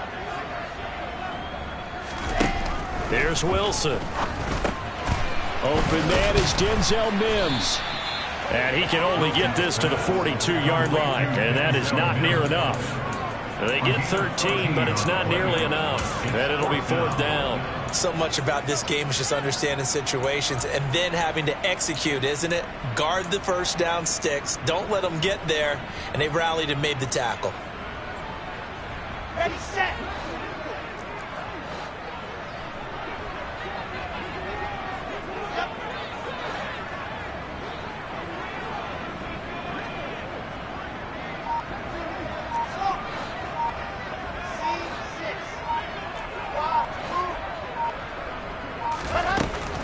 Here's Wilson. Open man is Denzel Mims. And he can only get this to the 42-yard line, and that is not near enough. They get 13, but it's not nearly enough, and it'll be 4th down. So much about this game is just understanding situations and then having to execute, isn't it? Guard the first down sticks. Don't let them get there, and they rallied and made the tackle. Ready, set.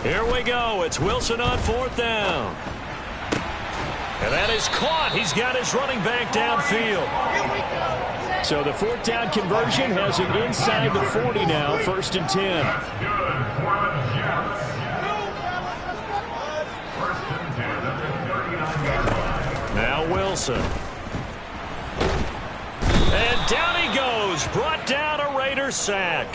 Here we go. It's Wilson on 4th down. And that is caught. He's got his running back downfield. So the 4th down conversion has him inside the 40 now, 1st and 10. Wilson. And down he goes. Brought down a Raiders sack.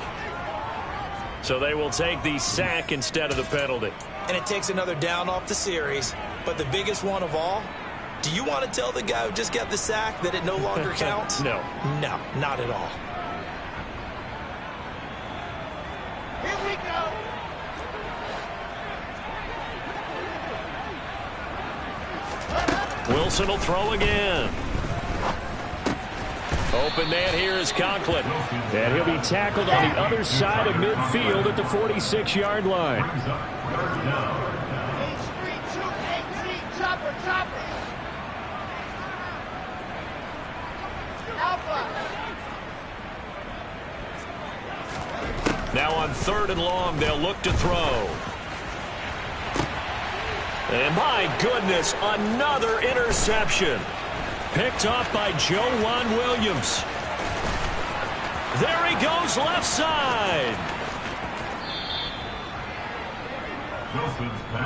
So they will take the sack instead of the penalty. And it takes another down off the series. But the biggest one of all, do you want to tell the guy who just got the sack that it no longer counts? No. No, not at all. Here we go. Wilson will throw again. Open man here is Conklin. And he'll be tackled on the other side of midfield at the 46-yard line. Chopper. Alpha. Now on 3rd and long, they'll look to throw. And my goodness, another interception. Picked off by Joejuan Williams. There he goes, left side.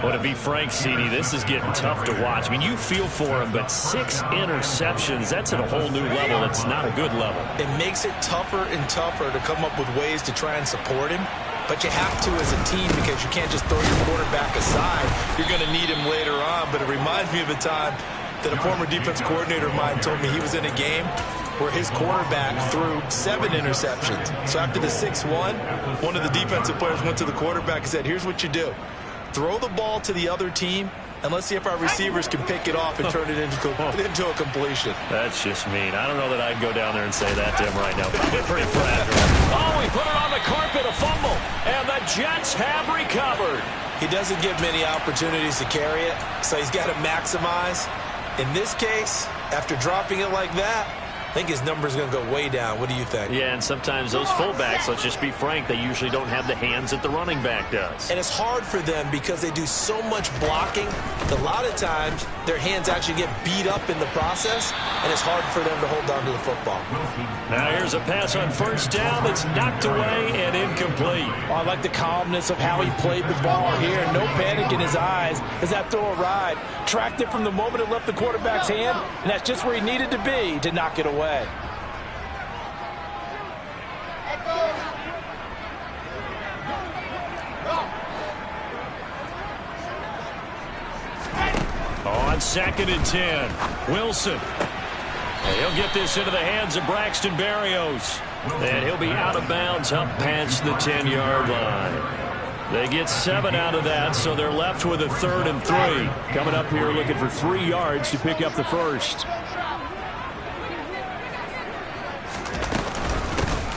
Well, to be frank, CD, this is getting tough to watch. I mean, you feel for him, but 6 interceptions, that's at a whole new level. It's not a good level. It makes it tougher and tougher to come up with ways to try and support him. But you have to as a team because you can't just throw your quarterback aside. You're going to need him later on. But it reminds me of a time that a former defense coordinator of mine told me he was in a game where his quarterback threw 7 interceptions. So after the 6-1, one of the defensive players went to the quarterback and said, here's what you do. Throw the ball to the other team, and let's see if our receivers can pick it off and turn it into a completion. That's just mean. I don't know that I'd go down there and say that to him right now. Probably pretty fragile. Oh, he put it on the carpet, a fumble, and the Jets have recovered. He doesn't get many opportunities to carry it, so he's got to maximize. In this case, after dropping it like that, I think his number is going to go way down. What do you think? Yeah, and sometimes those fullbacks, let's just be frank, they usually don't have the hands that the running back does. And it's hard for them because they do so much blocking. A lot of times, their hands actually get beat up in the process, and it's hard for them to hold on to the football. Now here's a pass on 1st down that's knocked away and incomplete. Oh, I like the calmness of how he played the ball here. No panic in his eyes as that throw arrived. Tracked it from the moment it left the quarterback's hand, and that's just where he needed to be to knock it away. On 2nd and 10, Wilson. And he'll get this into the hands of Braxton Berrios. And he'll be out of bounds up past the 10-yard line. They get 7 out of that, so they're left with a 3rd and 3. Coming up here looking for 3 yards to pick up the first.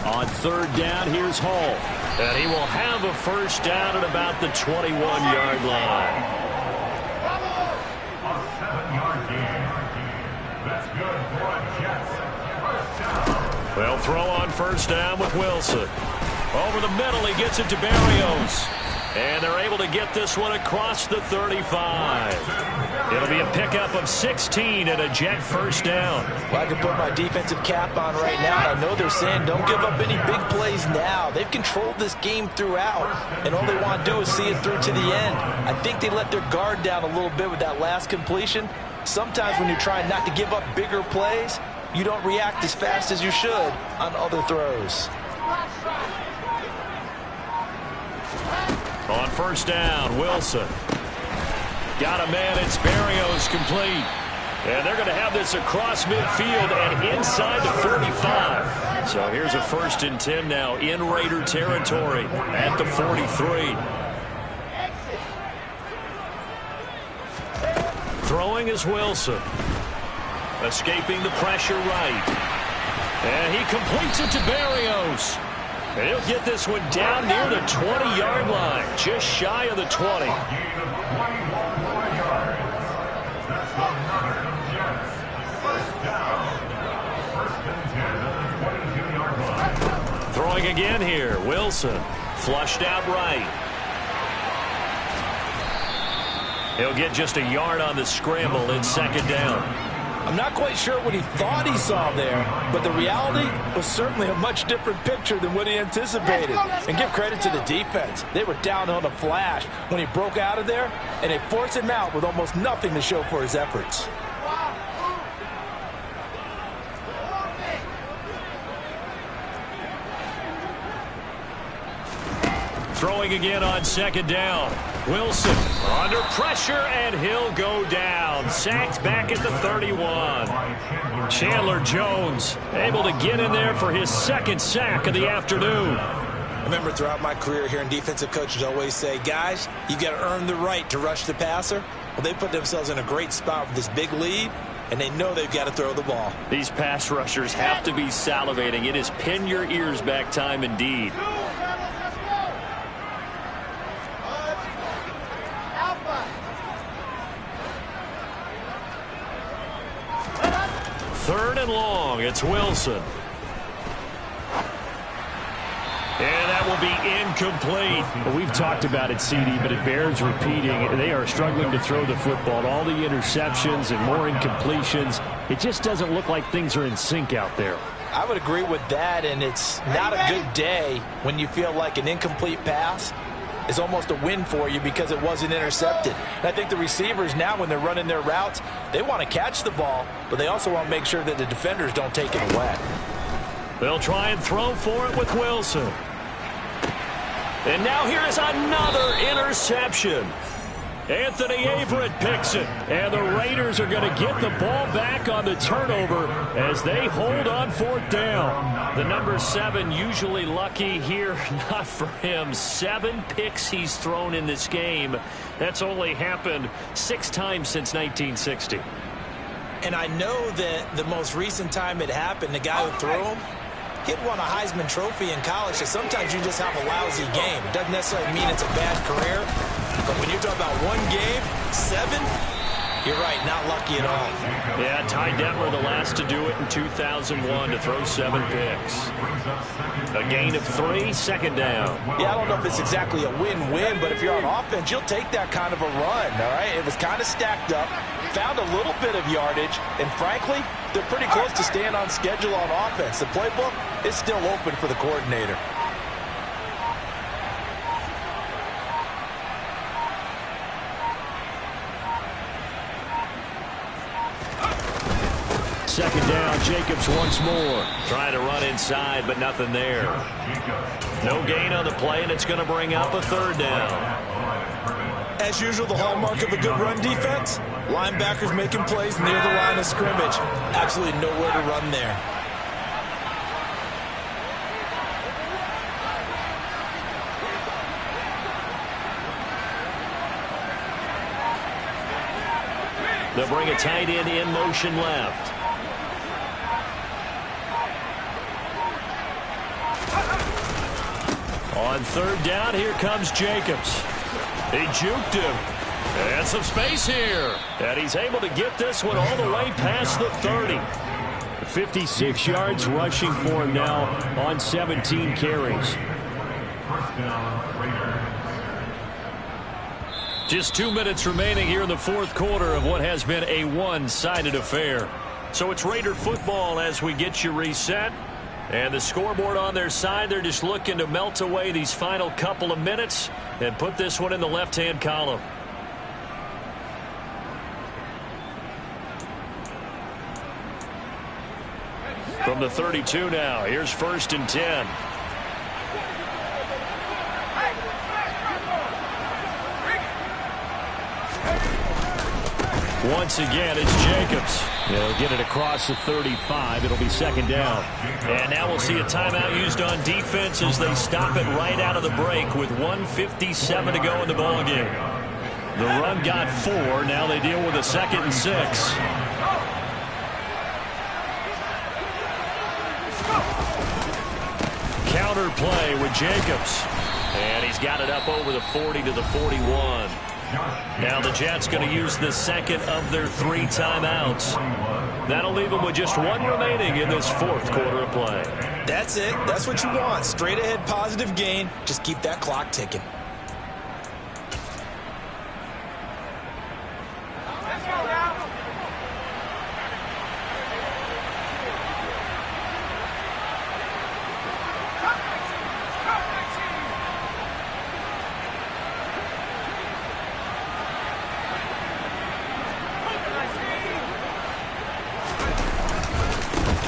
On 3rd down, here's Hall. And he will have a 1st down at about the 21-yard line. A 7-yard gain. That's good for a Jets. 1st down. They'll throw on 1st down with Wilson. Over the middle, he gets it to Berrios. And they're able to get this one across the 35. It'll be a pickup of 16 and a Jet 1st down. Well, I can put my defensive cap on right now, and I know they're saying don't give up any big plays now. They've controlled this game throughout, and all they want to do is see it through to the end. I think they let their guard down a little bit with that last completion. Sometimes when you're trying not to give up bigger plays, you don't react as fast as you should on other throws. On 1st down, Wilson. Got a man, it's Berrios complete. And they're going to have this across midfield and inside the 45. So here's a 1st and 10 now in Raider territory at the 43. Throwing is Wilson. Escaping the pressure right. And he completes it to Berrios. And he'll get this one down near the 20-yard line, just shy of the 20. Throwing again here, Wilson. Flushed out right. He'll get just a yard on the scramble in 2nd down. I'm not quite sure what he thought he saw there, but the reality was certainly a much different picture than what he anticipated. And give credit to the defense. They were down on a flash when he broke out of there, and they forced him out with almost nothing to show for his efforts. Throwing again on second down. Wilson under pressure, and he'll go down. Sacked back at the 31. Chandler Jones able to get in there for his second sack of the afternoon. I remember throughout my career hearing defensive coaches always say, guys, you got to earn the right to rush the passer. Well, they put themselves in a great spot with this big lead, and they know they've got to throw the ball. These pass rushers have to be salivating. It is pin your ears back time indeed. Third and long. It's Wilson. And that will be incomplete. Well, we've talked about it, CD, but it bears repeating. They are struggling to throw the football. All the interceptions and more incompletions. It just doesn't look like things are in sync out there. I would agree with that, and it's not a good day when you feel like an incomplete pass is almost a win for you because it wasn't intercepted. And I think the receivers now, when they're running their routes, they want to catch the ball, but they also want to make sure that the defenders don't take it away. They'll try and throw for it with Wilson. And now here is another interception. Anthony Averett picks it. And the Raiders are going to get the ball back on the turnover as they hold on fourth down. The number 7 usually lucky here. Not for him. 7 picks he's thrown in this game. That's only happened 6 times since 1960. And I know that the most recent time it happened, the guy who threw him, he'd won a Heisman Trophy in college, so sometimes you just have a lousy game. Doesn't necessarily mean it's a bad career, but when you're talking about one game, 7, you're right, not lucky at all. Yeah, Ty Detmer, the last to do it in 2001, to throw 7 picks. A gain of 3, second down. Yeah, I don't know if it's exactly a win-win, but if you're on offense, you'll take that kind of a run, all right? It was kind of stacked up, found a little bit of yardage, and frankly, they're pretty close to staying on schedule on offense. The playbook is still open for the coordinator. Second down, Jacobs once more. Trying to run inside, but nothing there. No gain on the play, and it's going to bring up a third down. As usual, the hallmark of a good run defense, linebackers making plays near the line of scrimmage. Absolutely nowhere to run there. They'll bring a tight end in motion left. On third down, here comes Jacobs. He juked him. And some space here. And he's able to get this one all the way past the 30. 56 yards rushing for him now on 17 carries. Just 2 minutes remaining here in the fourth quarter of what has been a one-sided affair. So it's Raider football as we get you reset. And the scoreboard on their side, they're just looking to melt away these final couple of minutes and put this one in the left-hand column. From the 32 now, here's 1st and 10. Once again, it's Jacobs. They'll get it across the 35. It'll be second down. And now we'll see a timeout used on defense as they stop it right out of the break with 1:57 to go in the ballgame. The run got 4. Now they deal with a 2nd and 6. Counter play with Jacobs. And he's got it up over the 40 to the 41. Now the Jets going to use the second of their 3 timeouts. That'll leave them with just 1 remaining in this fourth quarter of play. That's it. That's what you want. Straight ahead positive gain. Just keep that clock ticking.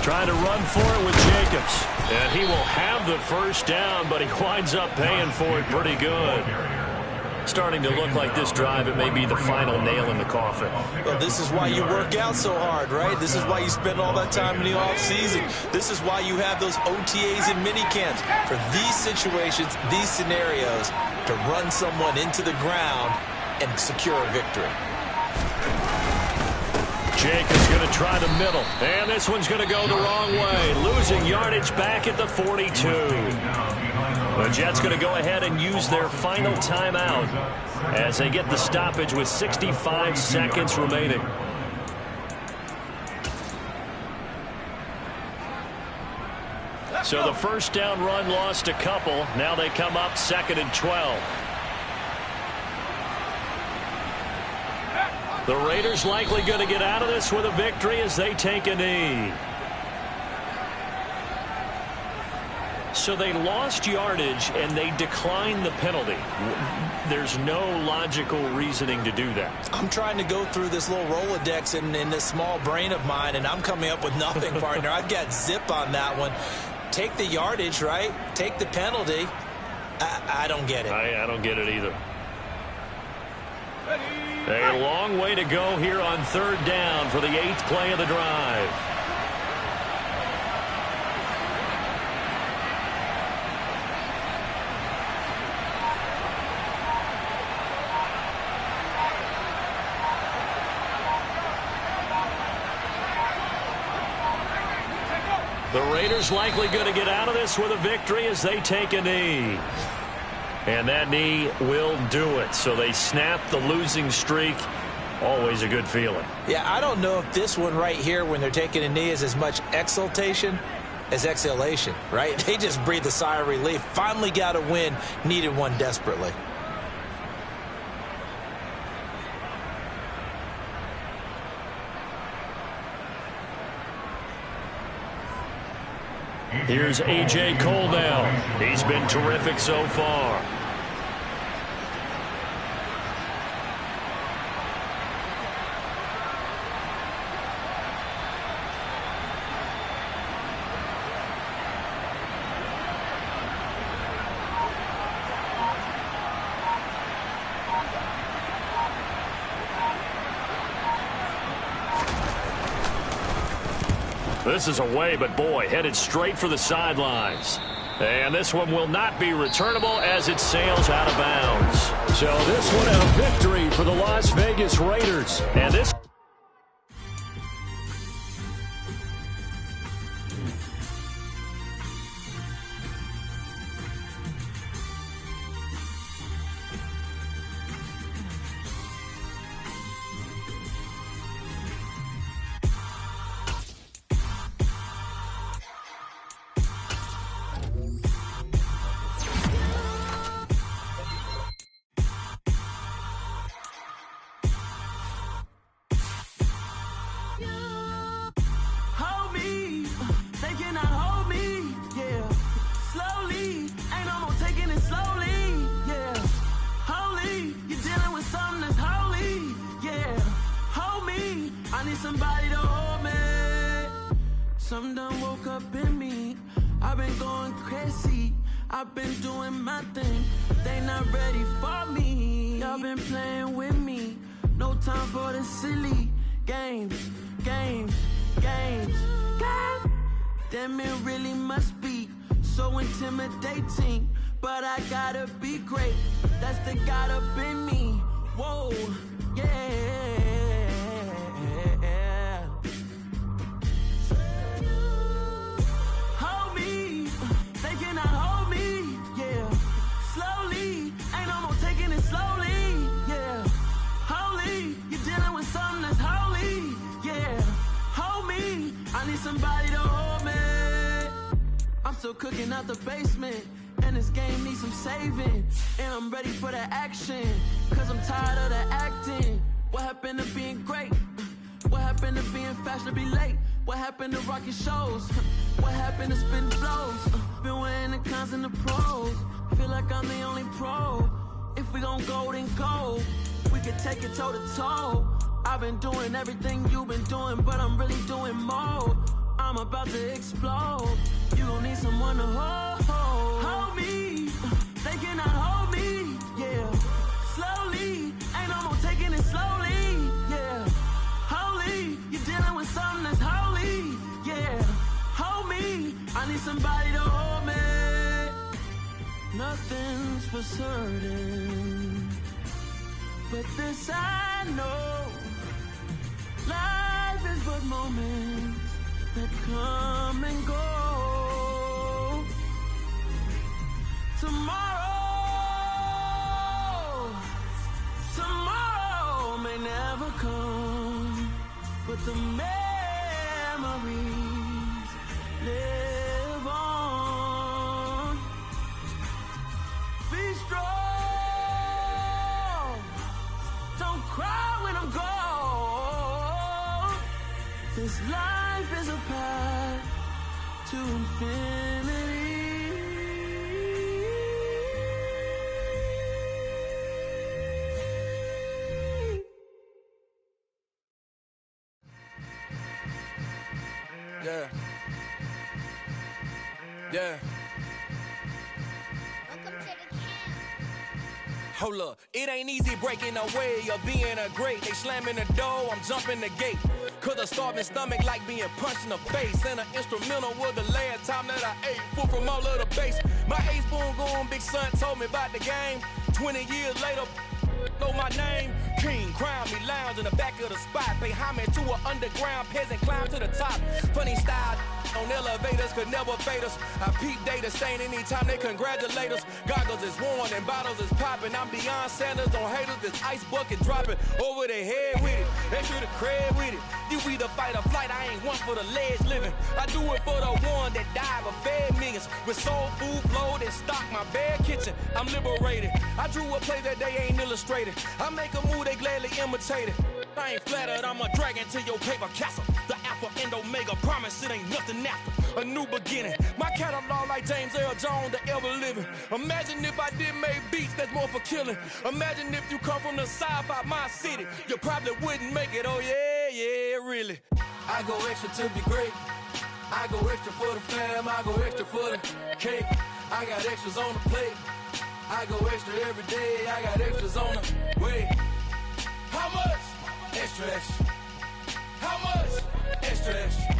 Trying to run for it with Jacobs. And he will have the first down, but he winds up paying for it pretty good. Starting to look like this drive, it may be the final nail in the coffin. Well, this is why you work out so hard, right? This is why you spend all that time in the offseason. This is why you have those OTAs and minicamps. For these situations, these scenarios, to run someone into the ground and secure a victory. Jacobs going to try the middle. And this one's going to go the wrong way. Losing yardage back at the 42. The Jets going to go ahead and use their final timeout as they get the stoppage with 65 seconds remaining. So the first down run lost a couple. Now they come up 2nd and 12. The Raiders likely going to get out of this with a victory as they take a knee. So they lost yardage and they declined the penalty. There's no logical reasoning to do that. I'm trying to go through this little Rolodex in this small brain of mine, and I'm coming up with nothing, partner. I've got zip on that one. Take the yardage, right? Take the penalty. I don't get it. I don't get it either. A long way to go here on 3rd down for the 8th play of the drive. The Raiders likely going to get out of this with a victory as they take a knee. And that knee will do it. So they snap the losing streak. Always a good feeling. Yeah, I don't know if this one right here when they're taking a knee is as much exultation as exhalation, right? They just breathe a sigh of relief. Finally got a win. Needed one desperately. Here's A.J. Cole now. He's been terrific so far. This is away, but boy, headed straight for the sidelines. And this one will not be returnable as it sails out of bounds. So this one a victory for the Las Vegas Raiders. And this... Somebody to hold me. Something done woke up in me. I've been going crazy. I've been doing my thing. They not ready for me. Y'all been playing with me. No time for the silly games. God damn, it really must be so intimidating. But I gotta be great. That's the God up in me. Whoa, yeah. Somebody to hold me. I'm still cooking out the basement, and this game needs some saving. And I'm ready for the action, cause I'm tired of the acting. What happened to being great? What happened to being fashionably late? What happened to rocking shows? What happened to spitting flows? Been wearing the cons and the pros. Feel like I'm the only pro. If we gon' go, then go. We could take it toe to toe. I've been doing everything you've been doing, but I'm really doing more. I'm I'm about to explode. You gon' need someone to hold me. They cannot hold me, yeah. Slowly, ain't no more taking it slowly, yeah. Holy, you're dealing with something that's holy, yeah. Hold me, I need somebody to hold me. Nothing's for certain, but this I know. Life is but moments that come and go. Tomorrow may never come, but the memories live on. Be strong, don't cry when I'm gone. This life is a path to infinity. Yeah. Yeah. Welcome to the camp. Hold up, it ain't easy breaking away or being a great. They slamming the door, I'm jumping the gate. Cause a starving stomach like being punched in the face. And an instrumental was the last time that I ate. Full from all of the bass. My A-spoon going, big son told me about the game. 20 years later, know my name. King, crown me, lounge in the back of the spot. Pay homage to an underground peasant, climb to the top. Funny style on elevators could never fade us. I peep data stain anytime they congratulate us. Goggles is worn and bottles is popping. I'm beyond Sanders on haters, this ice bucket dropping over their head with it. They should have cred with it. You either fight or flight, I ain't one for the ledge living. I do it for the one that died but fed millions. With soul food flowed and stocked my bare kitchen. I'm liberated. I drew a play that they ain't illustrated. I make a move, they gladly imitate it. I ain't flattered, I'm a dragon to your paper castle. The Alpha and Omega, promise it ain't nothing after. A new beginning. My catalog like James Earl Jones, the ever living. Imagine if I did make beats that's more for killing. Imagine if you come from the sci-fi, my city. You probably wouldn't make it, oh yeah, yeah, really. I go extra to be great. I go extra for the fam, I go extra for the cake. I got extras on the plate. I go extra every day, I got extras on the way. How much? Extra, extra. How much? Extra, extra.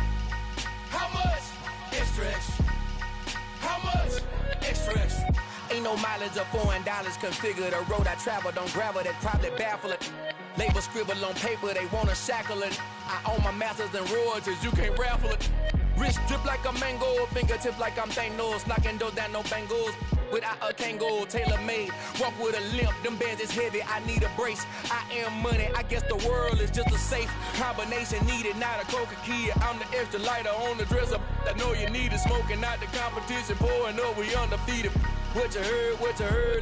How much? Extra, extra. How much? Extra, extra. Ain't no mileage of $4 configure the road I travel. Don't gravel, that probably baffle it. Label scribble on paper, they wanna shackle it. I own my masters and royalties, you can't raffle it. Wrist drip like a mango, fingertips like I'm Thanos. Knocking doors down, no bangles. Without a Kango, tailor-made. Walk with a limp, them bands is heavy, I need a brace. I am money, I guess the world is just a safe combination needed, not a coca key. I'm the extra lighter on the dresser. I know you need it, smoking out the competition, pouring up, we undefeated. What you heard,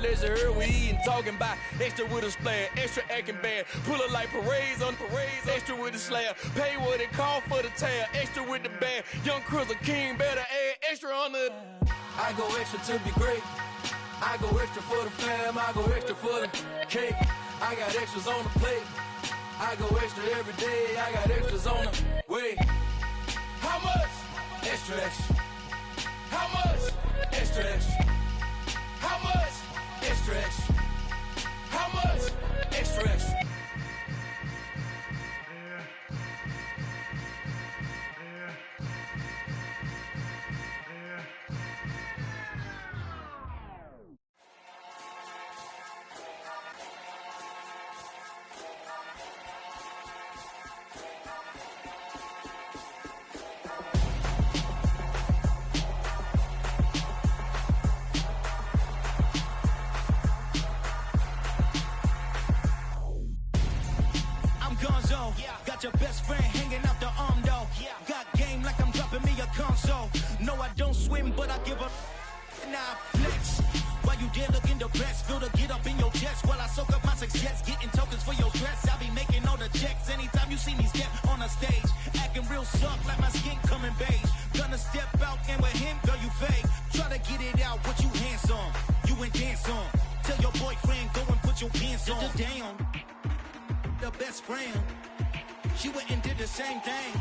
let's you heard, we eating, talking about extra with a splash, extra acting bad. Pull it like parades on parades, extra with the slab. Pay what it cost for the tab, extra with the bag. Young Cruiser King, better add extra on the... I go extra to be great. I go extra for the fam, I go extra for the cake. I got extras on the plate. I go extra every day, I got extras on the way. How much? Extra, extra. How much? Extra, extra. How much? Extra, extra. How much? Extra, extra. Your best friend hanging out the arm though. Got game like I'm dropping me a console. No, I don't swim, but I give a now flex. While you there looking depressed, feel the get up in your chest while I soak up my success, getting tokens for your stress. I be making all the checks anytime you see me step on a stage, acting real soft like my skin coming beige. Gonna step out and with him, girl, you fake. Try to get it out, what you handsome, you ain't dance on. Tell your boyfriend go and put your pants on. Down, the best friend. She went and did the same thing.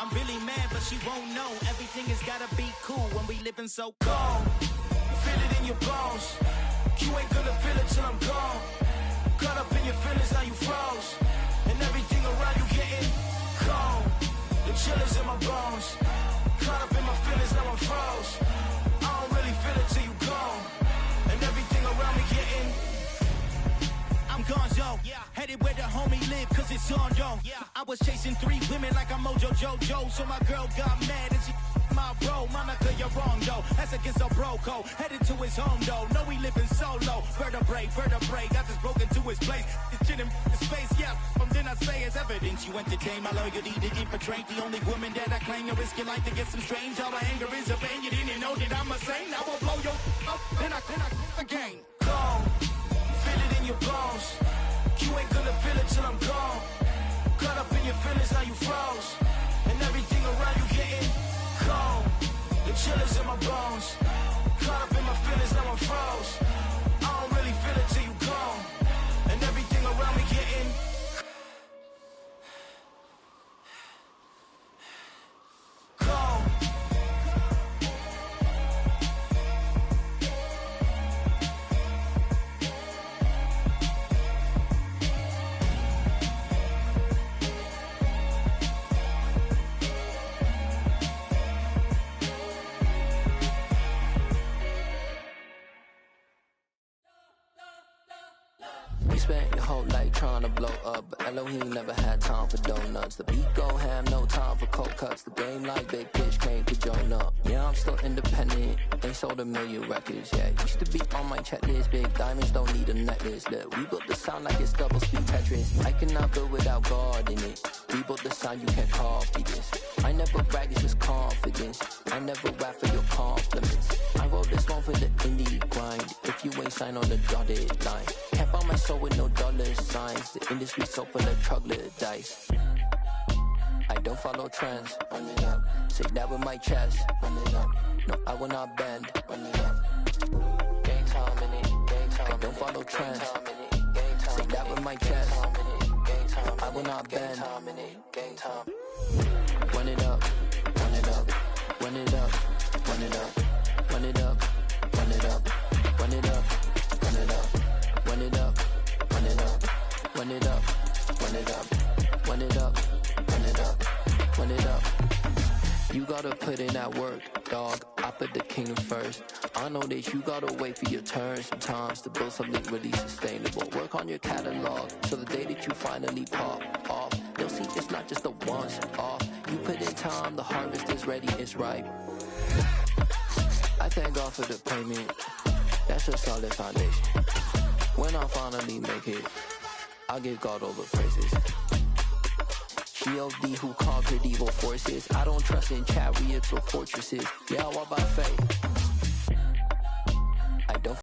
I'm really mad, but she won't know. Everything has gotta be cool when we living so cold. Feel it in your bones. You ain't gonna feel it till I'm gone. Caught up in your feelings, now you froze. And everything around you getting cold. The chill is in my bones. Caught up in my feelings, now I'm froze. I don't really feel it till you gone. And everything around me getting I'm gonzo, headed where the homie live, cause it's on, yo. I was chasing 3 women like I'm Mojo Jojo, so my girl got mad and she my bro. Monica, you're wrong, though. That's against a bro code. Headed to his home, though. No, we living solo. Vertebrae, got this broken to his place. This shit in his face, yeah. From then I say it's evidence. You entertain my loyalty to infiltrate. The only woman that I claim to risk your life to get some strange. All my anger is a pain. You didn't know that I'm a saint. Now I'll blow your up. Then I again. Gone. Feel it in your bones. You ain't gonna feel it till I'm gone. Caught up in your feelings, now you froze. And everything around you getting cold. The chill is in my bones. Caught up in my feelings, now I'm froze. I don't really feel it till you gone. And everything around me getting cold. Spent your whole life trying to blow up, but Elohim never had time for donuts. The beat go ham, no time for cold cuts. The game like Big Pitch came to join up. Yeah, I'm still independent, ain't sold a million records. Yeah, used to be on my checklist. Big diamonds don't need a necklace. Look, we built the sound like it's double speed Tetris. I cannot build without God in it. We built the sound, you can't copy this. I never brag, it's just confidence. I never rap for your compliments. I wrote this one for the indie grind. If you ain't signed on the dotted line, can't buy my soul with no dollar signs. The industry so full of troglodytes. I don't follow trends. Run it up. Say that with my chest. Run it up. No, I will not bend. Run it up. Game time in it. Game time. I don't follow trends. Say that with my chest. I will not bend. Game time. Run it up. Run it up. Run it up. Run it up. Run it up. Run it up. Run it up. Run it up. Run it up. Run it up. Run it up. Run it up. Run it up. Run it up. Run it up. You gotta put in that work, dog. I put the kingdom first. I know that you gotta wait for your turn sometimes to build something really sustainable. Work on your catalog so the day that you finally pop off, they'll see it's not just a once off. You put in time, the harvest is ready, it's ripe. I thank God for the payment. That's a solid foundation. When I finally make it, I'll give God all the praises. G.O.D. who conquered evil forces. I don't trust in chariots or fortresses. Yeah, I walk by faith.